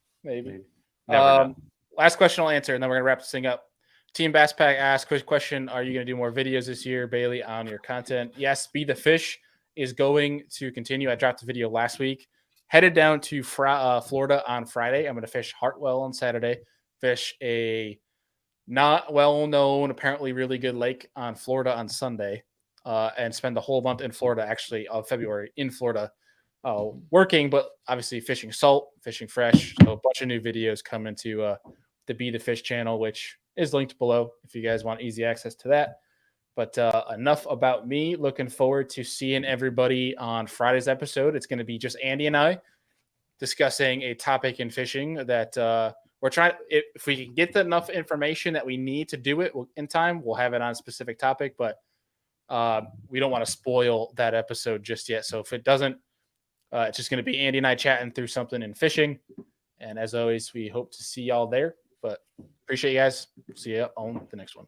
Last question I'll answer, and then we're going to wrap this thing up. Team Bass Pack asked, quick question, are you going to do more videos this year, Bailey, on your content? Yes, Be the Fish is going to continue. I dropped a video last week. Headed down to Florida on Friday. I'm going to fish Hartwell on Saturday. Fish a not well-known, apparently really good lake on Florida on Sunday. And spend the whole month in Florida, actually, of February in Florida, working, but obviously fishing salt, fishing fresh. So a bunch of new videos coming to the Be the Fish channel, which is linked below if you guys want easy access to that. But enough about me. Looking forward to seeing everybody on Friday's episode. It's going to be just Andy and I discussing a topic in fishing that we're trying. If we can get enough information that we need to do it in time, we'll have it on a specific topic. But we don't want to spoil that episode just yet. So if it doesn't, it's just going to be Andy and I chatting through something in fishing. And as always, we hope to see y'all there. But appreciate you guys. See you on the next one.